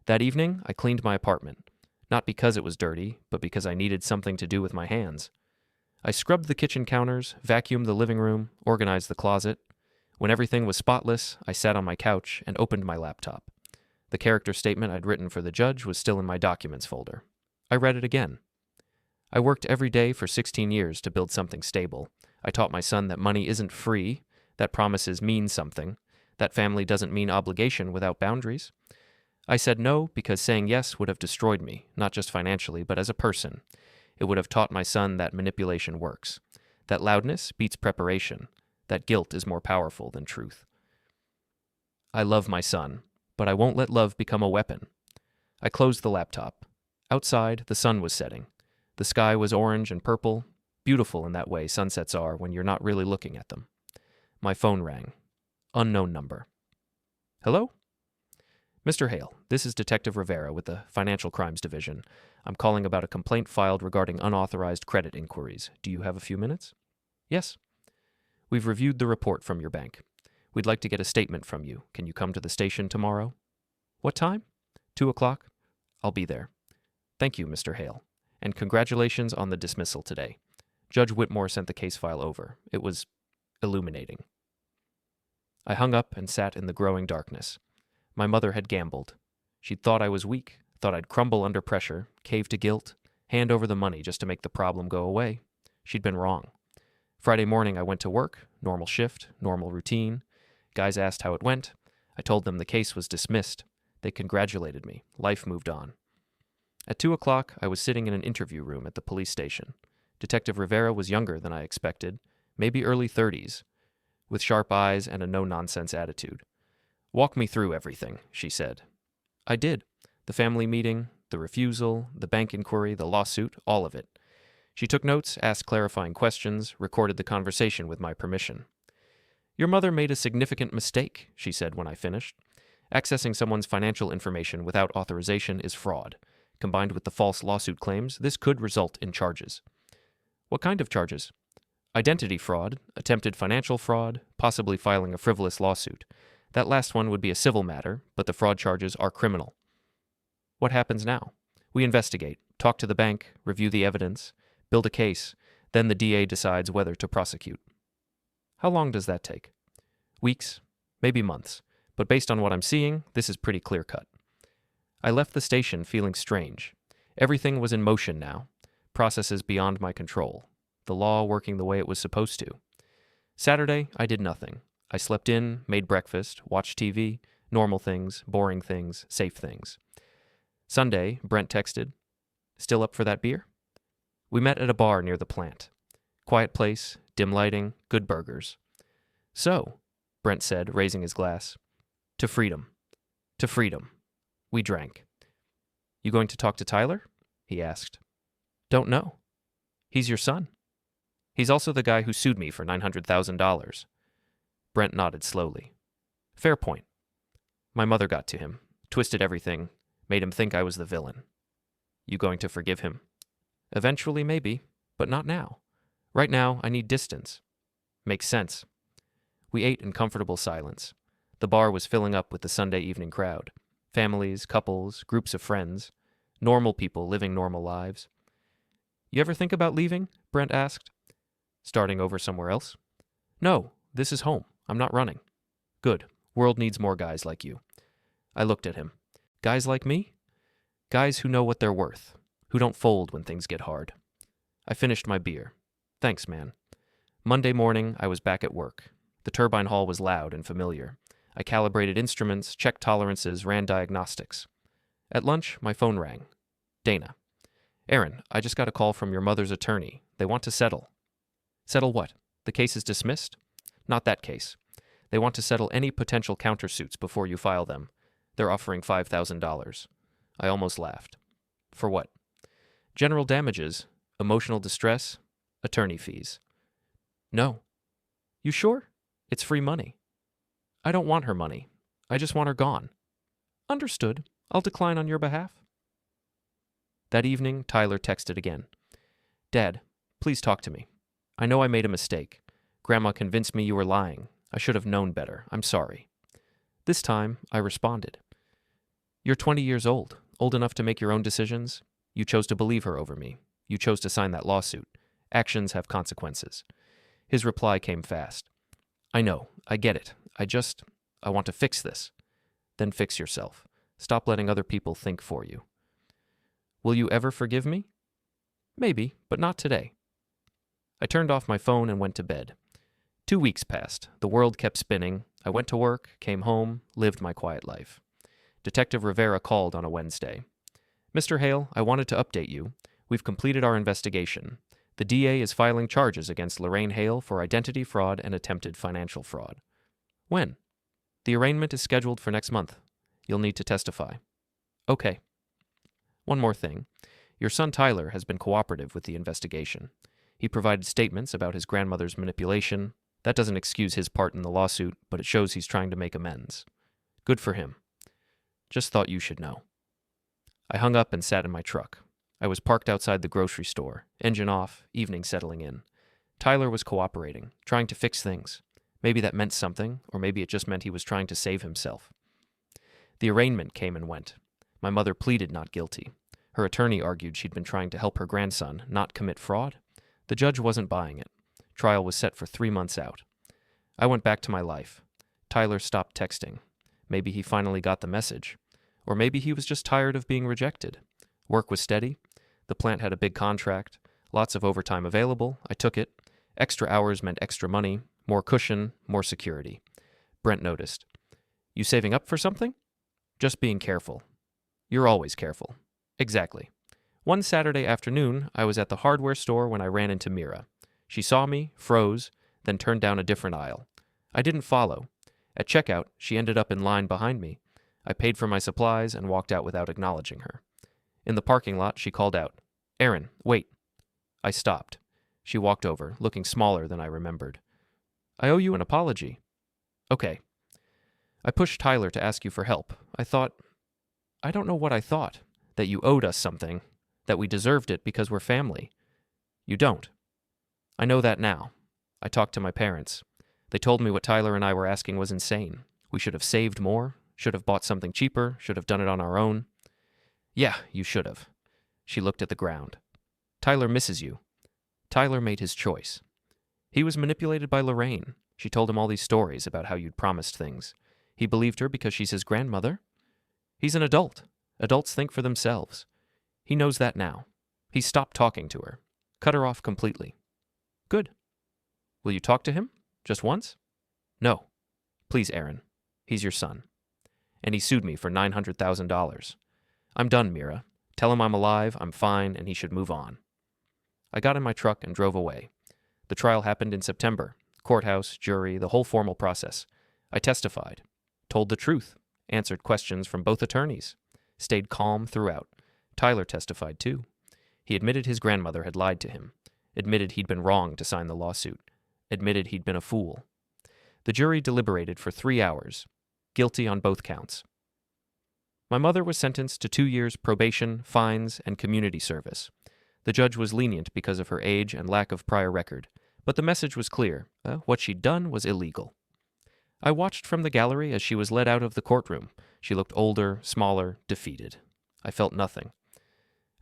That evening, I cleaned my apartment. Not because it was dirty, but because I needed something to do with my hands. I scrubbed the kitchen counters, vacuumed the living room, organized the closet. When everything was spotless, I sat on my couch and opened my laptop. The character statement I'd written for the judge was still in my documents folder. I read it again. I worked every day for 16 years to build something stable. I taught my son that money isn't free, that promises mean something, that family doesn't mean obligation without boundaries. I said no because saying yes would have destroyed me, not just financially, but as a person. It would have taught my son that manipulation works, that loudness beats preparation, that guilt is more powerful than truth. I love my son, but I won't let love become a weapon. I closed the laptop. Outside, the sun was setting. The sky was orange and purple, beautiful in that way sunsets are when you're not really looking at them. My phone rang. Unknown number. Hello? Mr. Hale, this is Detective Rivera with the Financial Crimes Division. I'm calling about a complaint filed regarding unauthorized credit inquiries. Do you have a few minutes? Yes. We've reviewed the report from your bank. We'd like to get a statement from you. Can you come to the station tomorrow? What time? 2 o'clock? I'll be there. Thank you, Mr. Hale. And congratulations on the dismissal today. Judge Whitmore sent the case file over. It was illuminating. I hung up and sat in the growing darkness. My mother had gambled. She'd thought I was weak, thought I'd crumble under pressure, cave to guilt, hand over the money just to make the problem go away. She'd been wrong. Friday morning I went to work, normal shift, normal routine. Guys asked how it went. I told them the case was dismissed. They congratulated me. Life moved on. At 2 o'clock, I was sitting in an interview room at the police station. Detective Rivera was younger than I expected, maybe early 30s, with sharp eyes and a no-nonsense attitude. "Walk me through everything," she said. I did. The family meeting, the refusal, the bank inquiry, the lawsuit, all of it. She took notes, asked clarifying questions, recorded the conversation with my permission. "Your mother made a significant mistake," she said when I finished. "Accessing someone's financial information without authorization is fraud. Combined with the false lawsuit claims, this could result in charges." "What kind of charges?" "Identity fraud, attempted financial fraud, possibly filing a frivolous lawsuit. That last one would be a civil matter, but the fraud charges are criminal." "What happens now?" "We investigate, talk to the bank, review the evidence, build a case, then the DA decides whether to prosecute." "How long does that take?" "Weeks, maybe months, but based on what I'm seeing, this is pretty clear-cut." I left the station feeling strange. Everything was in motion now, processes beyond my control, the law working the way it was supposed to. Saturday, I did nothing. I slept in, made breakfast, watched TV, normal things, boring things, safe things. Sunday, Brent texted, "Still up for that beer?" We met at a bar near the plant. Quiet place, dim lighting, good burgers. "So," Brent said, raising his glass, "to freedom. To freedom." We drank. "You going to talk to Tyler?" he asked. "Don't know." "He's your son." "He's also the guy who sued me for $900,000. Brent nodded slowly. "Fair point." My mother got to him, twisted everything, made him think I was the villain. "You going to forgive him?" "Eventually, maybe, but not now. Right now, I need distance." "Makes sense." We ate in comfortable silence. The bar was filling up with the Sunday evening crowd. Families, couples, groups of friends. Normal people living normal lives. "You ever think about leaving?" Brent asked. "Starting over somewhere else?" "No, this is home. I'm not running." "Good. World needs more guys like you." I looked at him. Guys like me? Guys who know what they're worth, who don't fold when things get hard. I finished my beer. "Thanks, man." Monday morning, I was back at work. The turbine hall was loud and familiar. I calibrated instruments, checked tolerances, ran diagnostics. At lunch, my phone rang. Dana. "Aaron, I just got a call from your mother's attorney. They want to settle." "Settle what? The case is dismissed?" "Not that case. They want to settle any potential countersuits before you file them. They're offering $5,000. I almost laughed. "For what?" "General damages, emotional distress, attorney fees." "No." "You sure? It's free money." "I don't want her money. I just want her gone." "Understood. I'll decline on your behalf." That evening, Tyler texted again. "Dad, please talk to me. I know I made a mistake. Grandma convinced me you were lying. I should have known better. I'm sorry." This time, I responded. "You're 20 years old enough to make your own decisions. You chose to believe her over me. You chose to sign that lawsuit. Actions have consequences." His reply came fast. "I know. I get it. I want to fix this." "Then fix yourself. Stop letting other people think for you." "Will you ever forgive me?" "Maybe, but not today." I turned off my phone and went to bed. 2 weeks passed. The world kept spinning. I went to work, came home, lived my quiet life. Detective Rivera called on a Wednesday. "Mr. Hale, I wanted to update you. We've completed our investigation. The DA is filing charges against Lorraine Hale for identity fraud and attempted financial fraud." "When?" "The arraignment is scheduled for next month. You'll need to testify." "Okay." "One more thing. Your son Tyler has been cooperative with the investigation. He provided statements about his grandmother's manipulation. That doesn't excuse his part in the lawsuit, but it shows he's trying to make amends. Good for him. Just thought you should know." I hung up and sat in my truck. I was parked outside the grocery store, engine off, evening settling in. Tyler was cooperating, trying to fix things. Maybe that meant something, or maybe it just meant he was trying to save himself. The arraignment came and went. My mother pleaded not guilty. Her attorney argued she'd been trying to help her grandson not commit fraud. The judge wasn't buying it. Trial was set for 3 months out. I went back to my life. Tyler stopped texting. Maybe he finally got the message. Or maybe he was just tired of being rejected. Work was steady. The plant had a big contract. Lots of overtime available. I took it. Extra hours meant extra money. More cushion, more security. Brent noticed. You saving up for something? Just being careful. You're always careful. Exactly. One Saturday afternoon, I was at the hardware store when I ran into Mira. She saw me, froze, then turned down a different aisle. I didn't follow. At checkout, she ended up in line behind me. I paid for my supplies and walked out without acknowledging her. In the parking lot, she called out, "Aaron, wait." I stopped. She walked over, looking smaller than I remembered. "I owe you an apology." "Okay." "I pushed Tyler to ask you for help. I don't know what I thought. That you owed us something. That we deserved it because we're family. You don't. I know that now. I talked to my parents. They told me what Tyler and I were asking was insane. We should have saved more, should have bought something cheaper, should have done it on our own." "Yeah, you should have." She looked at the ground. "Tyler misses you." Tyler made his choice. He was manipulated by Lorraine. She told him all these stories about how you'd promised things. He believed her because she's his grandmother. He's an adult. Adults think for themselves. He knows that now. He stopped talking to her. Cut her off completely. Good. Will you talk to him? Just once? No. Please, Aaron. He's your son. And he sued me for $900,000. I'm done, Mira. Tell him I'm alive, I'm fine, and he should move on. I got in my truck and drove away. The trial happened in September. Courthouse, jury, the whole formal process. I testified. Told the truth. Answered questions from both attorneys. Stayed calm throughout. Tyler testified too. He admitted his grandmother had lied to him. Admitted he'd been wrong to sign the lawsuit. Admitted he'd been a fool. The jury deliberated for 3 hours. Guilty on both counts. My mother was sentenced to 2 years probation, fines, and community service. The judge was lenient because of her age and lack of prior record, but the message was clear. What she'd done was illegal. I watched from the gallery as she was led out of the courtroom. She looked older, smaller, defeated. I felt nothing.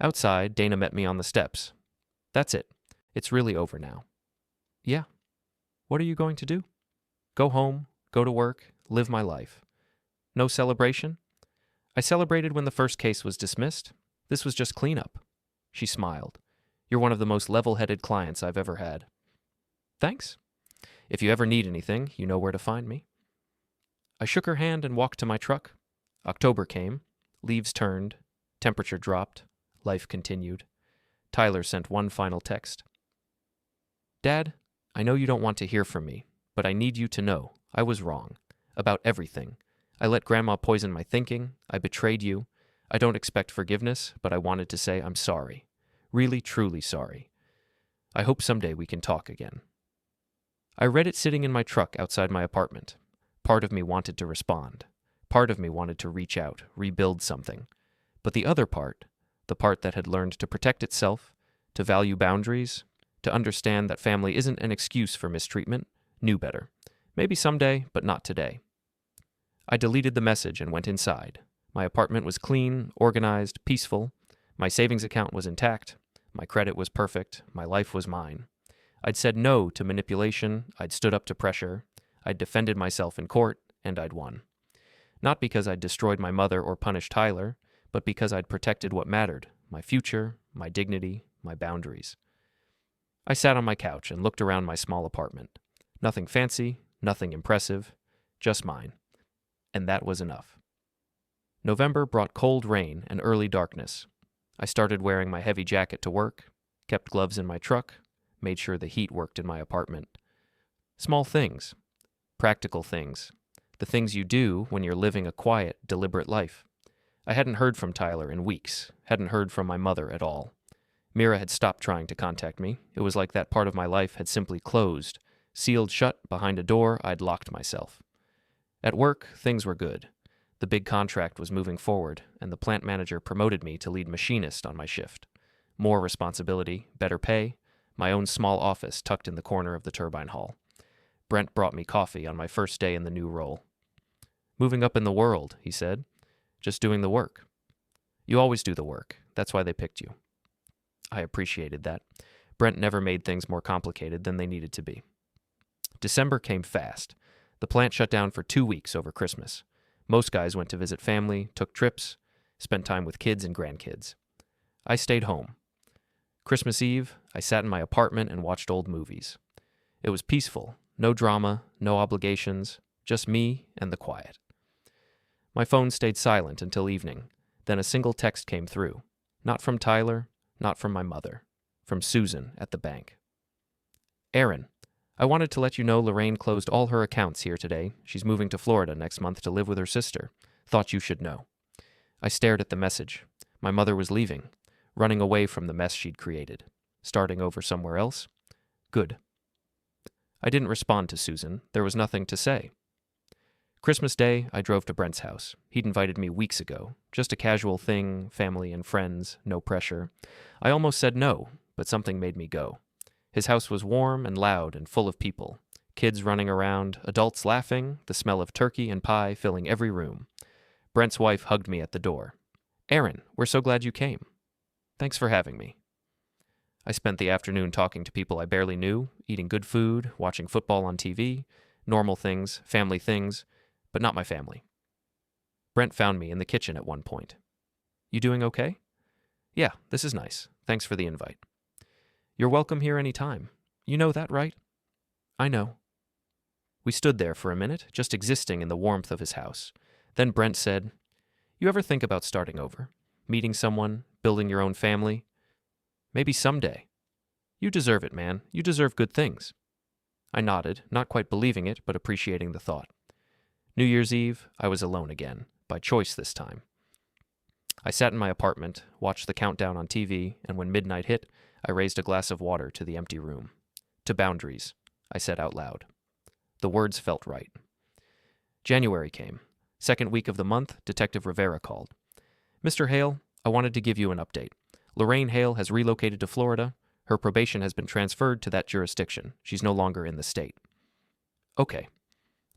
Outside, Dana met me on the steps. That's it. It's really over now. Yeah. What are you going to do? Go home, go to work, live my life. No celebration? I celebrated when the first case was dismissed. This was just cleanup. She smiled. You're one of the most level-headed clients I've ever had. Thanks. If you ever need anything, you know where to find me. I shook her hand and walked to my truck. October came. Leaves turned. Temperature dropped. Life continued. Tyler sent one final text. Dad, I know you don't want to hear from me, but I need you to know I was wrong. About everything. I let Grandma poison my thinking. I betrayed you. I don't expect forgiveness, but I wanted to say I'm sorry. Really, truly sorry. I hope someday we can talk again. I read it sitting in my truck outside my apartment. Part of me wanted to respond. Part of me wanted to reach out, rebuild something. But the other part, the part that had learned to protect itself, to value boundaries, to understand that family isn't an excuse for mistreatment, knew better. Maybe someday, but not today. I deleted the message and went inside. My apartment was clean, organized, peaceful. My savings account was intact. My credit was perfect. My life was mine. I'd said no to manipulation. I'd stood up to pressure. I'd defended myself in court, and I'd won. Not because I'd destroyed my mother or punished Tyler, but because I'd protected what mattered, my future, my dignity, my boundaries. I sat on my couch and looked around my small apartment. Nothing fancy, nothing impressive, just mine. And that was enough. November brought cold rain and early darkness. I started wearing my heavy jacket to work, kept gloves in my truck, made sure the heat worked in my apartment. Small things, practical things, the things you do when you're living a quiet, deliberate life. I hadn't heard from Tyler in weeks, hadn't heard from my mother at all. Mira had stopped trying to contact me. It was like that part of my life had simply closed, sealed shut behind a door I'd locked myself. At work, things were good. The big contract was moving forward, and the plant manager promoted me to lead machinist on my shift. More responsibility, better pay, my own small office tucked in the corner of the turbine hall. Brent brought me coffee on my first day in the new role. Moving up in the world, he said. Just doing the work. You always do the work. That's why they picked you. I appreciated that. Brent never made things more complicated than they needed to be. December came fast. The plant shut down for 2 weeks over Christmas. Most guys went to visit family, took trips, spent time with kids and grandkids. I stayed home. Christmas Eve, I sat in my apartment and watched old movies. It was peaceful, no drama, no obligations, just me and the quiet. My phone stayed silent until evening. Then a single text came through. Not from Tyler, not from my mother. From Susan at the bank. Aaron, I wanted to let you know Lorraine closed all her accounts here today. She's moving to Florida next month to live with her sister. Thought you should know. I stared at the message. My mother was leaving, running away from the mess she'd created. Starting over somewhere else? Good. I didn't respond to Susan. There was nothing to say. Christmas Day, I drove to Brent's house. He'd invited me weeks ago. Just a casual thing, family and friends, no pressure. I almost said no, but something made me go. His house was warm and loud and full of people. Kids running around, adults laughing, the smell of turkey and pie filling every room. Brent's wife hugged me at the door. Aaron, we're so glad you came. Thanks for having me. I spent the afternoon talking to people I barely knew, eating good food, watching football on TV, normal things, family things, but not my family. Brent found me in the kitchen at one point. You doing okay? Yeah, this is nice. Thanks for the invite. You're welcome here any time. You know that, right? I know. We stood there for a minute, just existing in the warmth of his house. Then Brent said, You ever think about starting over? Meeting someone, building your own family? Maybe someday. You deserve it, man. You deserve good things. I nodded, not quite believing it, but appreciating the thought. New Year's Eve, I was alone again, by choice this time. I sat in my apartment, watched the countdown on TV, and when midnight hit, I raised a glass of water to the empty room. To boundaries, I said out loud. The words felt right. January came. Second week of the month, Detective Rivera called. Mr. Hale, I wanted to give you an update. Lorraine Hale has relocated to Florida. Her probation has been transferred to that jurisdiction. She's no longer in the state. Okay.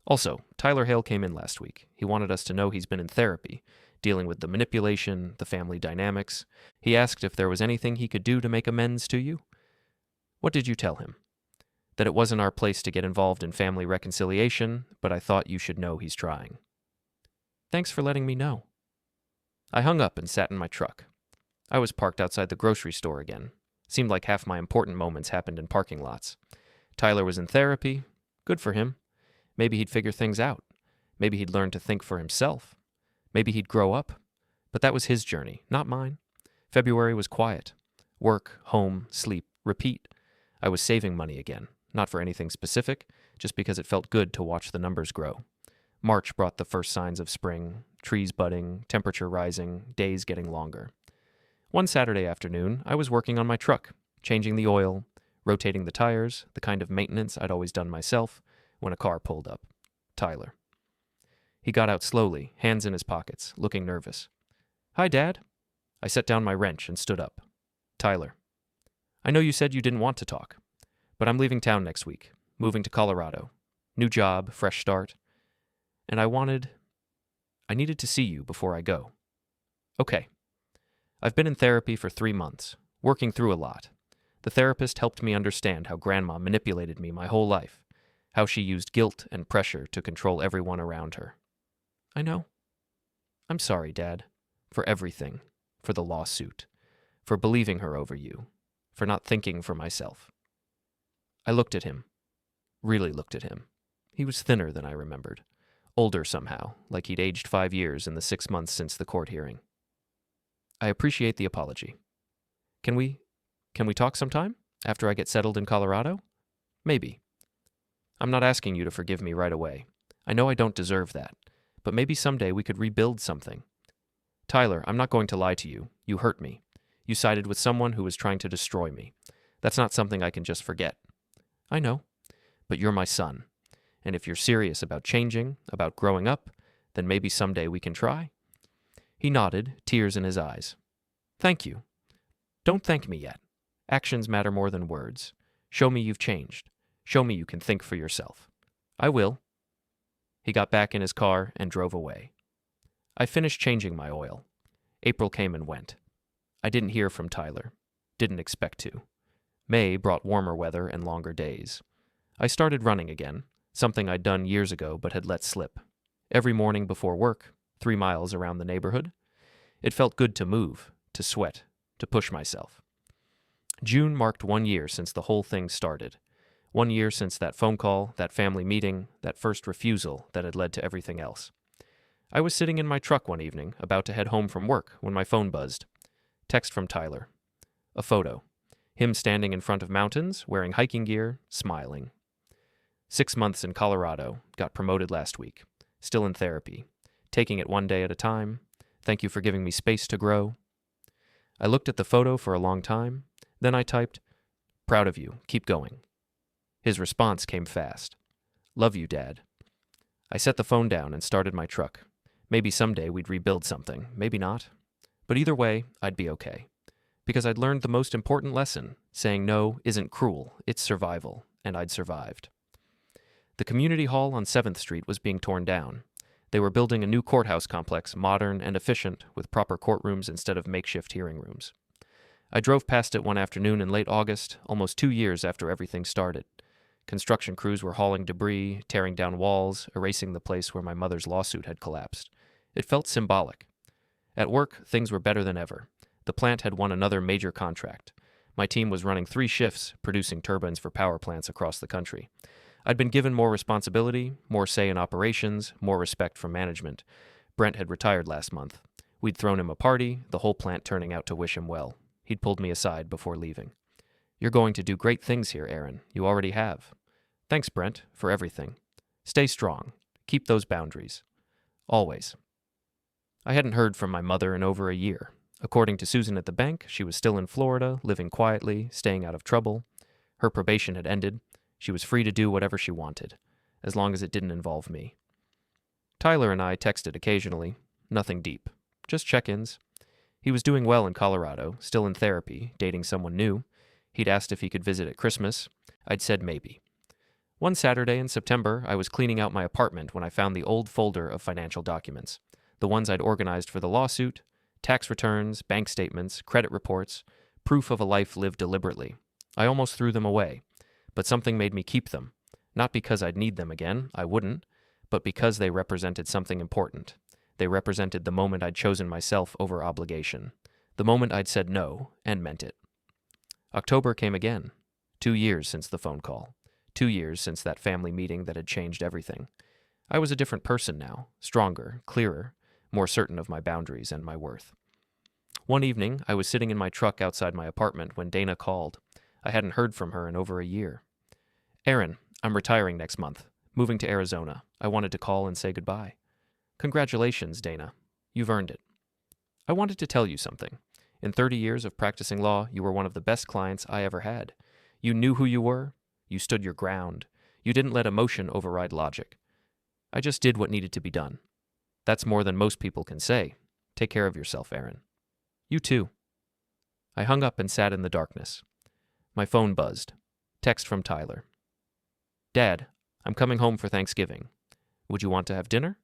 Also, Tyler Hale came in last week. He wanted us to know he's been in therapy, dealing with the manipulation, the family dynamics. He asked if there was anything he could do to make amends to you. What did you tell him? That it wasn't our place to get involved in family reconciliation, but I thought you should know he's trying. Thanks for letting me know. I hung up and sat in my truck. I was parked outside the grocery store again. Seemed like half my important moments happened in parking lots. Tyler was in therapy. Good for him. Maybe he'd figure things out. Maybe he'd learn to think for himself. Maybe he'd grow up. But that was his journey, not mine. February was quiet. Work, home, sleep, repeat. I was saving money again, not for anything specific, just because it felt good to watch the numbers grow. March brought the first signs of spring, trees budding, temperature rising, days getting longer. One Saturday afternoon, I was working on my truck, changing the oil, rotating the tires, the kind of maintenance I'd always done myself, when a car pulled up. Tyler. He got out slowly, hands in his pockets, looking nervous. Hi, Dad. I set down my wrench and stood up. Tyler. I know you said you didn't want to talk, but I'm leaving town next week, moving to Colorado. New job, fresh start. And I needed to see you before I go. Okay. I've been in therapy for 3 months, working through a lot. The therapist helped me understand how Grandma manipulated me my whole life, how she used guilt and pressure to control everyone around her. I know. I'm sorry, Dad, for everything, for the lawsuit, for believing her over you, for not thinking for myself. I looked at him, really looked at him. He was thinner than I remembered, older somehow, like he'd aged 5 years in the 6 months since the court hearing. I appreciate the apology. Can we talk sometime, after I get settled in Colorado? Maybe. I'm not asking you to forgive me right away. I know I don't deserve that, but maybe someday we could rebuild something. Tyler, I'm not going to lie to you. You hurt me. You sided with someone who was trying to destroy me. That's not something I can just forget. I know, but you're my son, and if you're serious about changing, about growing up, then maybe someday we can try. He nodded, tears in his eyes. Thank you. Don't thank me yet. Actions matter more than words. Show me you've changed. Show me you can think for yourself. I will. He got back in his car and drove away. I finished changing my oil. April came and went. I didn't hear from Tyler. Didn't expect to. May brought warmer weather and longer days. I started running again, something I'd done years ago but had let slip. Every morning before work, 3 miles around the neighborhood. It felt good to move, to sweat, to push myself. June marked 1 year since the whole thing started. 1 year since that phone call, that family meeting, that first refusal that had led to everything else. I was sitting in my truck one evening, about to head home from work, when my phone buzzed. Text from Tyler. A photo. Him standing in front of mountains, wearing hiking gear, smiling. 6 months in Colorado, got promoted last week. Still in therapy. Taking it one day at a time. Thank you for giving me space to grow. I looked at the photo for a long time. Then I typed, proud of you, keep going. His response came fast. Love you, Dad. I set the phone down and started my truck. Maybe someday we'd rebuild something, maybe not. But either way, I'd be okay. Because I'd learned the most important lesson. Saying no isn't cruel, it's survival, and I'd survived. The community hall on 7th Street was being torn down. They were building a new courthouse complex, modern and efficient, with proper courtrooms instead of makeshift hearing rooms. I drove past it one afternoon in late August, almost 2 years after everything started. Construction crews were hauling debris, tearing down walls, erasing the place where my mother's lawsuit had collapsed. It felt symbolic. At work, things were better than ever. The plant had won another major contract. My team was running 3 shifts, producing turbines for power plants across the country. I'd been given more responsibility, more say in operations, more respect from management. Brent had retired last month. We'd thrown him a party, the whole plant turning out to wish him well. He'd pulled me aside before leaving. You're going to do great things here, Aaron. You already have. Thanks, Brent, for everything. Stay strong. Keep those boundaries. Always. I hadn't heard from my mother in over a year. According to Susan at the bank, she was still in Florida, living quietly, staying out of trouble. Her probation had ended. She was free to do whatever she wanted, as long as it didn't involve me. Tyler and I texted occasionally. Nothing deep. Just check-ins. He was doing well in Colorado, still in therapy, dating someone new. He'd asked if he could visit at Christmas. I'd said maybe. One Saturday in September, I was cleaning out my apartment when I found the old folder of financial documents. The ones I'd organized for the lawsuit, tax returns, bank statements, credit reports, proof of a life lived deliberately. I almost threw them away, but something made me keep them. Not because I'd need them again, I wouldn't, but because they represented something important. They represented the moment I'd chosen myself over obligation, the moment I'd said no and meant it. October came again. 2 years since the phone call. 2 years since that family meeting that had changed everything. I was a different person now, stronger, clearer, more certain of my boundaries and my worth. One evening, I was sitting in my truck outside my apartment when Dana called. I hadn't heard from her in over a year. Aaron, I'm retiring next month, moving to Arizona. I wanted to call and say goodbye. Congratulations, Dana. You've earned it. I wanted to tell you something. In 30 years of practicing law, you were one of the best clients I ever had. You knew who you were. You stood your ground. You didn't let emotion override logic. I just did what needed to be done. That's more than most people can say. Take care of yourself, Aaron. You too. I hung up and sat in the darkness. My phone buzzed. Text from Tyler. Dad, I'm coming home for Thanksgiving. Would you want to have dinner?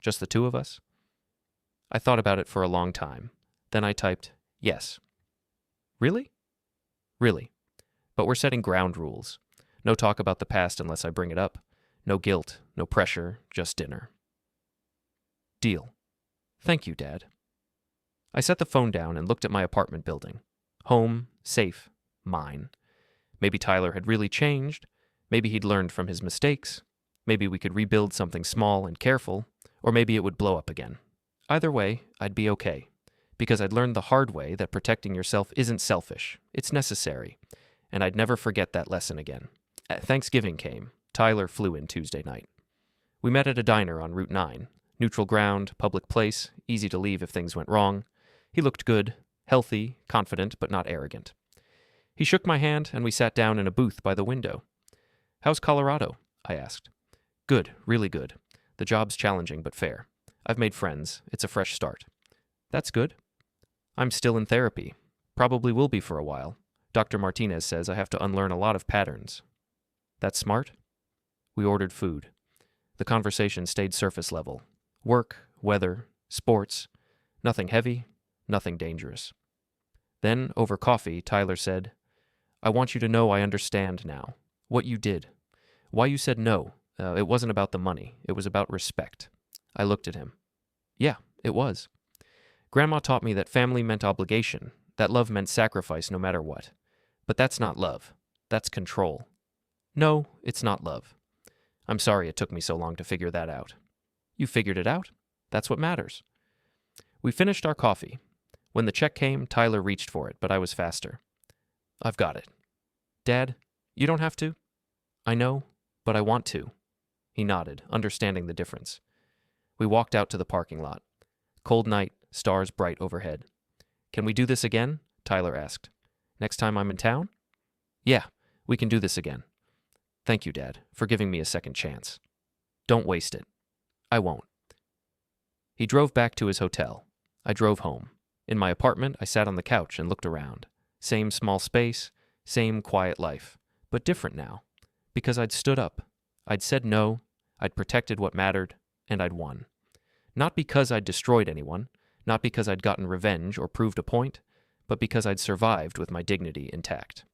Just the 2 of us? I thought about it for a long time. Then I typed, yes. Really? Really. But we're setting ground rules. No talk about the past unless I bring it up. No guilt, no pressure, just dinner. Deal. Thank you, Dad. I set the phone down and looked at my apartment building. Home, safe, mine. Maybe Tyler had really changed. Maybe he'd learned from his mistakes. Maybe we could rebuild something small and careful. Or maybe it would blow up again. Either way, I'd be okay. Because I'd learned the hard way that protecting yourself isn't selfish. It's necessary. And I'd never forget that lesson again. Thanksgiving came. Tyler flew in Tuesday night. We met at a diner on Route 9. Neutral ground, public place, easy to leave if things went wrong. He looked good, healthy, confident, but not arrogant. He shook my hand, and we sat down in a booth by the window. How's Colorado? I asked. Good, really good. The job's challenging but fair. I've made friends. It's a fresh start. That's good. I'm still in therapy. Probably will be for a while. Dr. Martinez says I have to unlearn a lot of patterns. That's smart? We ordered food. The conversation stayed surface level. Work, weather, sports. Nothing heavy, nothing dangerous. Then, over coffee, Tyler said, "I want you to know I understand now. What you did. Why you said no. It wasn't about the money. It was about respect." I looked at him. Yeah, it was. Grandma taught me that family meant obligation, that love meant sacrifice no matter what. But that's not love. That's control. No, it's not love. I'm sorry it took me so long to figure that out. You figured it out? That's what matters. We finished our coffee. When the check came, Tyler reached for it, but I was faster. "I've got it." "Dad, you don't have to?" "I know, but I want to." He nodded, understanding the difference. We walked out to the parking lot. Cold night, stars bright overhead. "Can we do this again?" Tyler asked. "Next time I'm in town?" "Yeah, we can do this again." "Thank you, Dad, for giving me a second chance." "Don't waste it." "I won't." He drove back to his hotel. I drove home. In my apartment, I sat on the couch and looked around. Same small space, same quiet life, but different now. Because I'd stood up. I'd said no, I'd protected what mattered, and I'd won. Not because I'd destroyed anyone, not because I'd gotten revenge or proved a point, but because I'd survived with my dignity intact.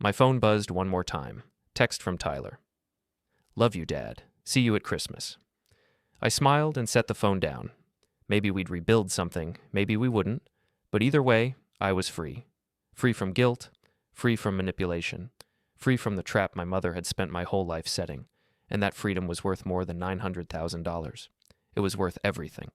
My phone buzzed one more time. Text from Tyler. "Love you, Dad. See you at Christmas." I smiled and set the phone down. Maybe we'd rebuild something, maybe we wouldn't, but either way, I was free. Free from guilt, free from manipulation, free from the trap my mother had spent my whole life setting, and that freedom was worth more than $900,000. It was worth everything.